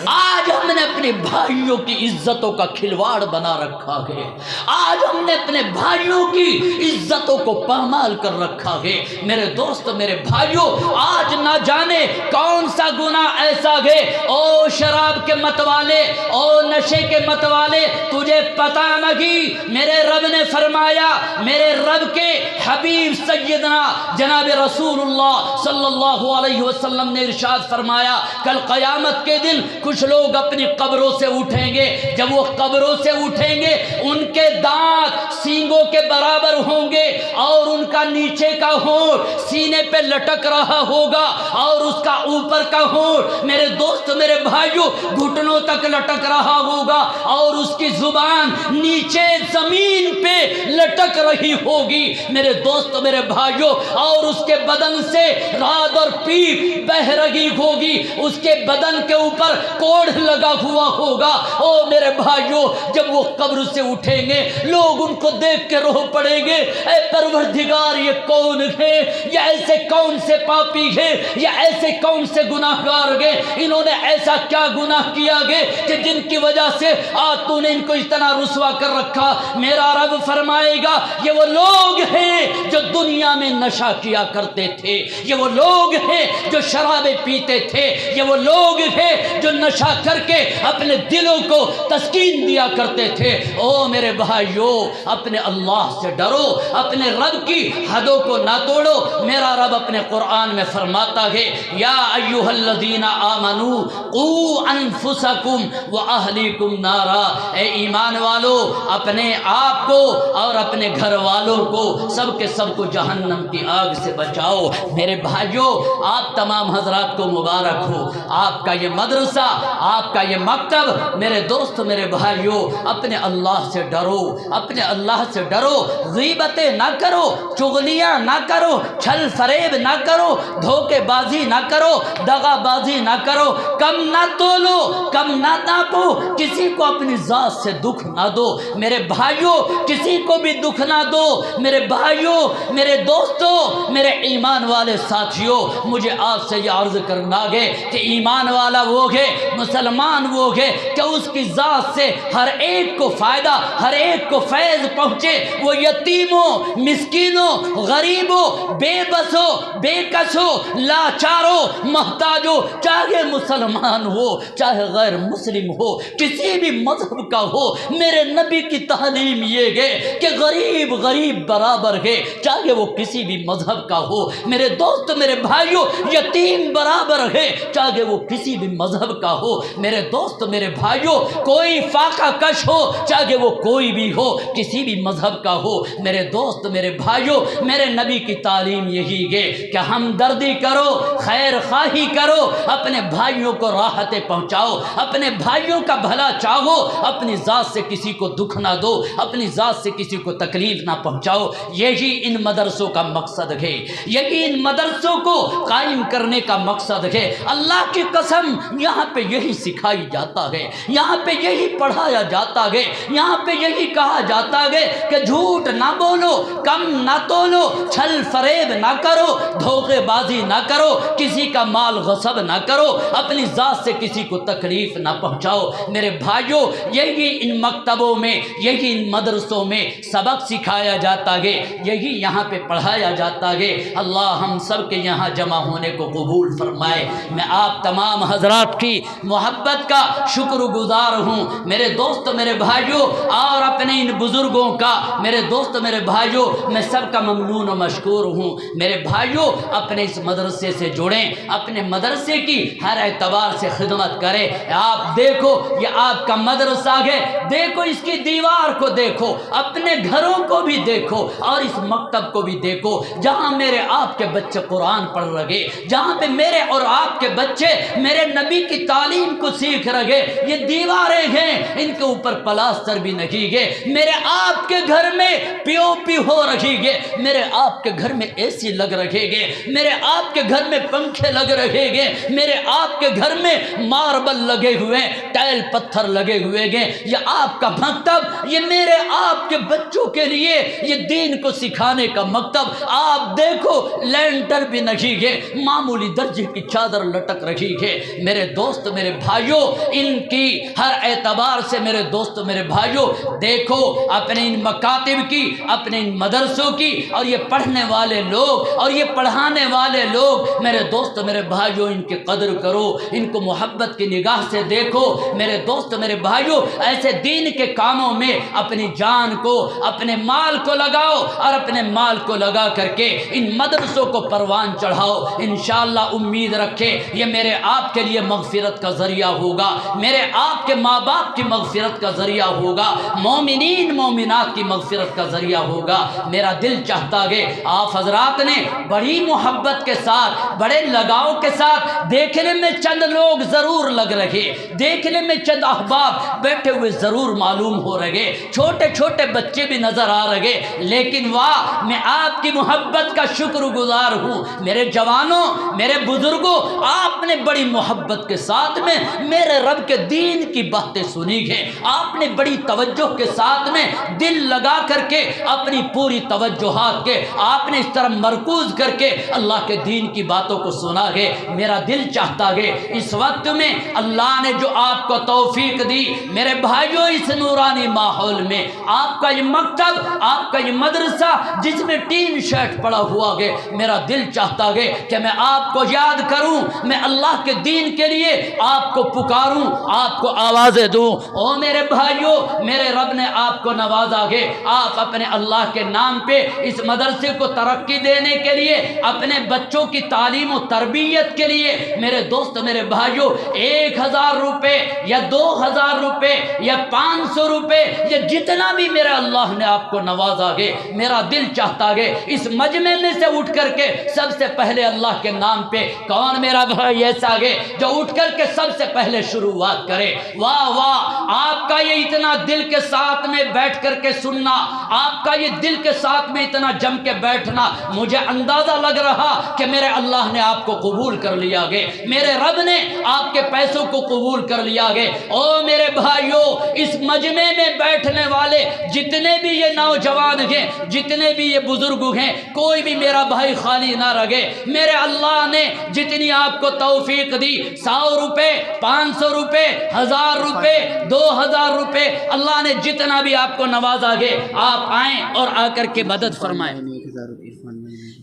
S1: آج ہم نے اپنے بھائیوں کی عزتوں کا کھلواڑ بنا رکھا ہے، آج ہم نے اپنے بھائیوں کی عزتوں کو پامال کر رکھا ہے۔ میرے دوست، میرے بھائیوں، آج نہ جانے کون سا گناہ ایسا ہے، او شراب کے متوالے، او نشے کے متوالے، تجھے پتہ نہیں۔ میرے رب نے فرمایا، میرے رب کے حبیب سیدنا جناب رسول اللہ صلی اللہ علیہ وسلم نے ارشاد فرمایا کل قیامت کے دن کچھ لوگ اپنی قبروں سے اٹھیں گے، جب وہ قبروں سے اٹھیں گے ان کے دانت سینگوں کے برابر ہوں گے اور ان کا نیچے کا ہونٹ سینے پہ لٹک رہا ہوگا اور اس کا اوپر کا ہونٹ میرے دوست میرے بھائیوں گھٹنوں تک لٹک رہا ہوگا اور اس کی زبان نیچے زمین پہ لٹک رہی ہوگی میرے دوست میرے بھائیوں، اور اس کے بدن سے رات اور پیپ بہہ رہی ہوگی، اس کے بدن کے اوپر کوڑ لگا ہوا ہوگا۔ او میرے بھائیوں، جب وہ قبر سے اٹھیں گے لوگ ان کو دیکھ کے رو پڑیں گے، اے پروردگار یہ کون ہے، یہ ایسے کون سے پاپی ہے، یہ ایسے کون سے گناہگار گے، انہوں نے ایسا کیا گناہ کیا گے کہ جن کی وجہ سے آج تو نے ان کو اتنا رسوا کر رکھا۔ میرا رب فرمائے گا یہ وہ لوگ ہیں جو دنیا میں نشہ کیا کرتے تھے، یہ وہ لوگ ہیں جو شرابیں پیتے تھے، یہ وہ لوگ ہیں جو نشہ کر کے اپنے دلوں کو تسکین دیا کرتے تھے۔ او میرے بھائیوں، اپنے اللہ سے ڈرو، اپنے رب کی حدوں کو نہ توڑو۔ میرا رب اپنے قرآن میں فرماتا ہے یا ایھا الذین آمنوا قوا انفسکم واہلیکم نارا، اے ایمان والو اپنے آپ کو اور اپنے گھر والوں کو سب کے سب کو جہنم کی آگ سے بچاؤ۔ میرے بھائیوں، آپ تمام حضرات کو مبارک ہو، آپ کا یہ مدرسہ، آپ کا یہ مکتب میرے دوست میرے بھائیوں، اپنے اللہ سے ڈرو، اپنے اللہ سے ڈرو، غیبتیں نہ کرو، چغلیاں نہ کرو، چھل فریب نہ کرو، دھوکے بازی نہ کرو، دغا بازی نہ کرو، کم نہ تولو، کم نہ ناپو، کسی کو اپنی ذات سے دکھ نہ دو میرے بھائیوں، کسی کو بھی دکھ نہ دو میرے بھائیوں، میرے دوستوں، میرے ایمان والے ساتھیوں۔ مجھے آپ سے یہ عرض کرنا ہے کہ ایمان والا وہ ہے، مسلمان وہ ہے کہ اس کی ذات سے ہر ایک کو فائدہ، ہر ایک کو فیض پہنچے، وہ یتیموں، مسکینوں، غریبوں، بے بسوں، بے کسوں، لاچاروں، محتاجوں، چاہے مسلمان ہو چاہے غیر مسلم ہو، کسی بھی مذہب کا ہو، میرے نبی کی تعلیم یہ ہے کہ غریب غریب برابر ہے، چاہے وہ کسی بھی مذہب کا ہو۔ میرے دوست میرے بھائیوں، یتیم برابر ہے، چاہے وہ کسی بھی مذہب کا ہو۔ میرے دوست میرے بھائیوں، کوئی فاقہ کش ہو چاہے وہ کوئی بھی ہو، کسی بھی مذہب کا ہو۔ میرے دوست میرے بھائیوں، میرے نبی کی تعلیم یہی ہے کہ ہمدردی کرو، خیر خواہی کرو، اپنے بھائیوں کو راحتیں پہنچاؤ، اپنے بھائیوں کا بھلا چاہو، اپنی ذات سے کسی کو دکھ نہ دو، اپنی ذات سے کسی کو تکلیف نہ پہنچاؤ۔ یہی ان مدرسوں کا مقصد ہے، یہی ان مدرسوں کو قائم کرنے کا مقصد ہے۔ اللہ کی قسم یہاں پہ یہی سکھائی جاتا ہے، یہاں پہ یہی پڑھایا جاتا ہے، یہاں پہ یہی کہا جاتا ہے کہ جھوٹ نہ بولو، کم نہ تولو، چھل فریب نہ کرو، دھوکے بازی نہ کرو، کسی کا مال غصب نہ کرو، اپنی ذات سے کسی کو تکلیف نہ پہنچاؤ۔ میرے بھائیوں، یہی ان مکتبوں میں، یہی ان مدرسوں میں سبق سکھایا جاتا ہے، یہی یہاں پہ پڑھایا جاتا ہے۔ اللہ ہم سب کے یہاں جمع ہونے کو قبول فرمائے۔ میں آپ تمام حضرات کی محبت کا شکر گزار ہوں میرے دوست میرے بھائیوں، اور اپنے ان بزرگوں کا میرے دوست میرے بھائیوں میں سب کا ممنون و مشکور ہوں۔ میرے بھائیوں، اپنے اس مدرسے سے جڑیں، اپنے مدرسے کی ہر اعتبار سے خدمت کریں۔ آپ دیکھو یہ آپ کا مدرسہ ہے، دیکھو اس کی دیوار کو دیکھو، اپنے گھروں کو بھی دیکھو اور اس مکتب کو بھی دیکھو جہاں میرے آپ کے بچے قرآن پڑھ رہے، جہاں پہ میرے اور آپ کے بچے میرے نبی کی تعلیم کو سیکھ رہے۔ یہ دیواریں ہیں، ان کے اوپر پلاسٹر بھی نہیں ہے۔ میرے آپ کے گھر میں پیو پی ہو رہی ہے، میرے آپ کے گھر میں اے سی لگ رہے گے، میرے آپ کے گھر میں پنکھے لگ رہے گے، میرے آپ کے گھر میں ماربل لگے ہوئے، ٹائل پتھر لگے ہوئے گے۔ یہ آپ کا مکتب، یہ میرے آپ کے بچوں کے لیے یہ دین کو سکھانے کا مکتب۔ آپ دیکھو لینٹر بھی نہیں ہے، معمولی درجے کی چادر لٹک رہی ہے۔ میرے دوست میرے بھائیوں، ان کی ہر اعتبار سے میرے دوست میرے بھائیوں دیکھو اپنے ان مکاتب کی، اپنے ان مدرسوں کی، اور یہ پڑھنے والے لوگ اور یہ پڑھانے والے لوگ، میرے دوست میرے بھائیوں ان کی قدر کرو، ان کو محبت کی نگاہ سے دیکھو۔ میرے دوست میرے بھائیوں، ایسے دین کے کاموں میں اپنی جان کو، اپنے مال کو لگاؤ، اور اپنے مال کو لگا کر کے ان مدرسوں کو پروان چڑھاؤ۔ انشاءاللہ امید رکھے یہ میرے آپ کے لیے مغفرت کا ذریعہ ہوگا، میرے آپ کے ماں باپ کی مغفرت کا ذریعہ ہوگا، مومنین مومنات کی مغفرت کا ذریعہ ہوگا۔ میرا دل چاہتا ہے آپ حضرات نے بڑی محبت کے ساتھ، بڑے لگاؤ کے ساتھ، دیکھنے میں چند لوگ ضرور لگ رہے، دیکھنے میں چند احباب بیٹھے ہوئے ضرور معلوم ہو رہے، چھوٹے چھوٹے بچے بھی نظر آ رہے، لیکن واہ میں آپ کی محبت کا شکر گزار ہوں۔ میرے جوانوں، میرے بزرگوں، آپ نے بڑی محبت کے ساتھ میں میرے رب کے دین کی باتیں سنی ہے، آپ نے بڑی توجہ کے ساتھ میں دل لگا کر کے اپنی پوری توجہات کے آپ نے اس طرح مرکوز کر کے اللہ کے دین کی باتوں کو سنا ہے۔ میرا دل چاہتا ہے اس وقت میں اللہ نے جو آپ کو توفیق دی میرے بھائیوں، اس نورانی ماحول میں آپ کا یہ مکتب، آپ کا یہ مدرسہ جس میں ٹین شیڈ پڑا ہوا ہے، میرا دل چاہتا ہے کہ میں آپ کو یاد کروں، میں اللہ کے دین کے لیے آپ کو پکاروں، آپ کو آوازیں دوں۔ او میرے بھائیوں، میرے رب نے آپ کو نوازا ہے، آپ اپنے اللہ کے نام پہ اس مدرسے کو ترقی دینے کے لیے، اپنے بچوں کی تعلیم و تربیت کے لیے میرے دوست میرے بھائیوں 1000 روپے یا 2000 روپے یا 500 روپے یا جتنا بھی میرے اللہ نے آپ کو نوازا ہے، میرا دل چاہتا ہے اس مجمع میں سے اٹھ کر کے سب سے پہلے اللہ کے نام پہ کون میرا بھائی ایسا ہے جو اٹھ کر کے سب سے پہلے شروعات کرے۔ واہ واہ، آپ کا یہ اتنا دل کے ساتھ میں بیٹھ کر کے سننا، آپ کا یہ دل کے ساتھ میں اتنا جم کے بیٹھنا، مجھے اندازہ لگ رہا کہ میرے اللہ نے آپ کو قبول کر لیا گے، میرے رب نے آپ کے پیسوں کو قبول کر لیا گے۔ او میرے بھائیوں، اس مجمع میں بیٹھنے والے جتنے بھی یہ نوجوان ہیں، جتنے بھی یہ بزرگ ہیں، کوئی بھی میرا بھائی خالی نہ رہے۔ میرے اللہ نے جتنی آپ کو توفیق دی، 100 روپے، 500 روپے، 1000 روپے، 2000 روپے، اللہ نے جتنا بھی آپ کو نوازا گے، آپ آئیں اور آ کر کے مدد فرمائیں۔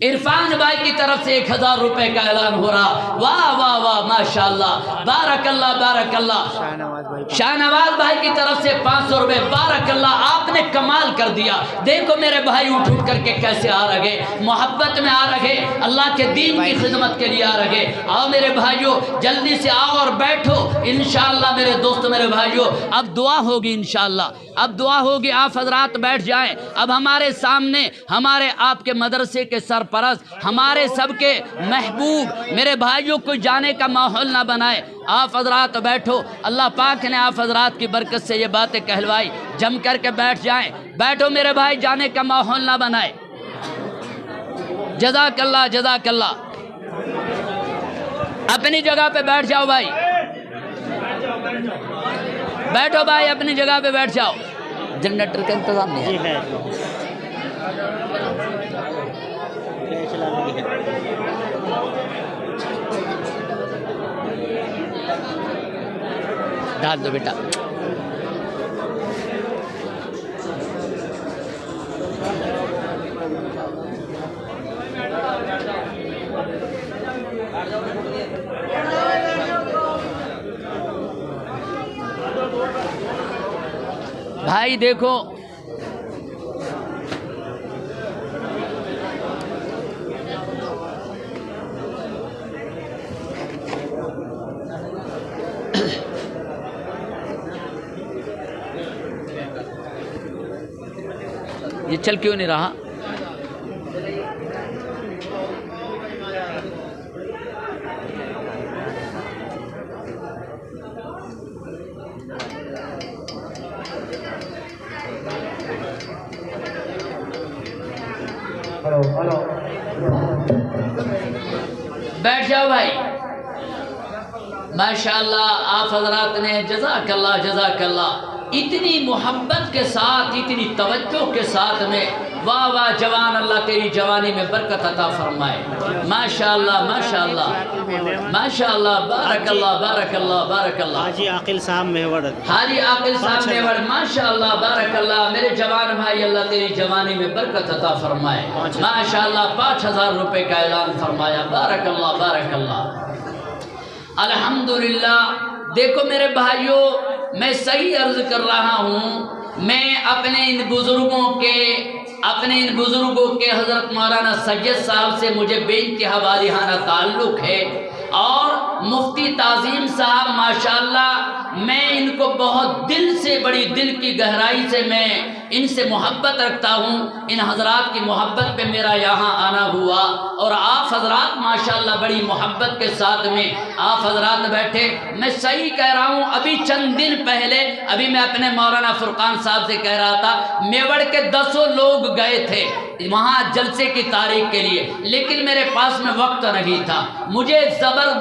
S1: عرفان بھائی کی طرف سے 1000 روپے کا اعلان ہو رہا۔ واہ واہ واہ، ماشاءاللہ، بارک اللہ بارک اللہ۔ شاہ نواز بھائی کی طرف سے 500 روپے، بارک اللہ، آپ نے کمال کر دیا۔ دیکھو میرے بھائی اٹھ اٹھ کر کے کیسے آ رہے، محبت میں آ رہے، اللہ کے دین کی خدمت کے لیے آ رہے۔ آؤ میرے بھائیوں، جلدی سے آؤ اور بیٹھو انشاءاللہ میرے دوستو، میرے بھائیوں، اب دعا ہوگی انشاءاللہ، اب دعا ہوگی۔ آپ حضرات بیٹھ جائیں۔ اب ہمارے سامنے ہمارے آپ کے مدرسے کے سرپرست، ہمارے سب کے محبوب، میرے بھائیوں کو جانے کا ماحول نہ بنائے، آپ حضرات بیٹھو۔ اللہ پاک نے آپ حضرات کی برکت سے یہ باتیں کہلوائی، جم کر کے بیٹھ جائیں۔ بیٹھو میرے بھائی، جانے کا ماحول نہ بنائے۔ جزاک اللہ جزاک اللہ۔ اپنی جگہ پہ بیٹھ جاؤ بھائی، بیٹھو بھائی، اپنی جگہ پہ بیٹھ جاؤ۔ جنریٹر کا انتظام نہیں ہے؟ ڈال دو بیٹا۔ بھائی دیکھو، یہ چل کیوں نہیں رہا؟ بیٹھ جاؤ بھائی۔ ماشاءاللہ، آپ حضرات نے جزاک اللہ جزاک اللہ، اتنی محبت کے ساتھ، اتنی توجہ کے ساتھ میں، واہ واہ جوان، اللہ تیری جوانی میں برکت عطا فرمائے۔ ماشاءاللہ ماشاءاللہ ماشاءاللہ، بارک اللہ بارک اللہ بارک اللہ۔
S2: حاجی عاقل صاحب میوڑ،
S1: حاجی عاقل صاحب میوڑ، ماشاءاللہ بارک اللہ، میرے جوان بھائی، اللہ تیری جوانی میں برکت عطا فرمائے۔ ماشاءاللہ، 5000 روپے کا اعلان فرمایا، بارک اللہ بارک اللہ۔ الحمدللہ۔ دیکھو میرے بھائیوں، میں صحیح عرض کر رہا ہوں، میں اپنے ان بزرگوں کے حضرت مولانا سید صاحب سے مجھے بے انتہا والہانہ تعلق ہے، اور مفتی تعظیم صاحب ماشاءاللہ، میں ان کو بہت دل سے، بڑی دل کی گہرائی سے میں ان سے محبت رکھتا ہوں۔ ان حضرات کی محبت پہ میرا یہاں آنا ہوا، اور آپ حضرات ماشاءاللہ بڑی محبت کے ساتھ میں آپ حضرات بیٹھے۔ میں صحیح کہہ رہا ہوں، ابھی چند دن پہلے ابھی میں اپنے مولانا فرقان صاحب سے کہہ رہا تھا، میوڑ کے 10 لوگ گئے تھے وہاں جلسے کی تاریخ کے لیے، لیکن میرے پاس میں وقت نہیں تھا، مجھے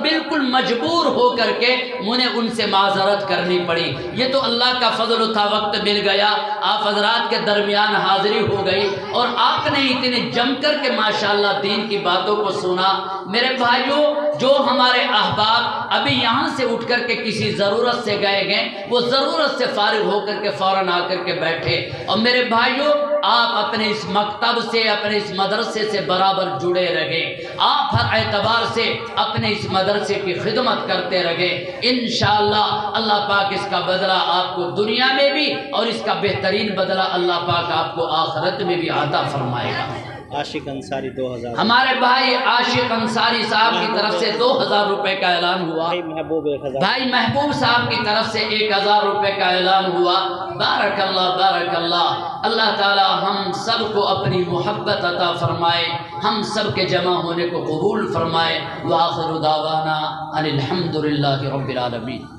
S1: بالکل مجبور ہو کر کے مجھے ان سے معذرت کرنی پڑی۔ یہ تو اللہ کا فضل تھا، وقت مل گیا، آپ حضرات کے درمیان حاضری ہو گئی، اور آپ نے اتنے جم کر کے ماشاءاللہ دین کی باتوں کو سنا۔ میرے بھائیوں، جو ہمارے احباب ابھی یہاں سے اٹھ کر کے کسی ضرورت سے گئے، وہ ضرورت سے فارغ ہو کر کے فوراً آ کر کے بیٹھے۔ اور میرے بھائیوں، آپ اپنے اس مکتب سے، اپنے اس مدرسے سے برابر جڑے رہے، آپ ہر اعتبار سے اپنے اس مدرسے کی خدمت کرتے رہے۔ انشاءاللہ اللہ پاک اس کا بدلہ آپ کو دنیا میں بھی، اور اس کا بہترین بدلہ اللہ پاک آپ کو آخرت میں بھی عطا فرمائے گا۔
S2: عاشق انصاری 2000،
S1: ہمارے بھائی عاشق انصاری صاحب کی طرف سے 2000 روپے کا اعلان ہوا۔ بھائی محبوب صاحب کی طرف سے 1000 روپے کا اعلان ہوا۔ بارک اللہ بارک اللہ۔ اللہ تعالی ہم سب کو اپنی محبت عطا فرمائے، ہم سب کے جمع ہونے کو قبول فرمائے۔ وآخر دعوانا ان الحمد للہ رب العالمین۔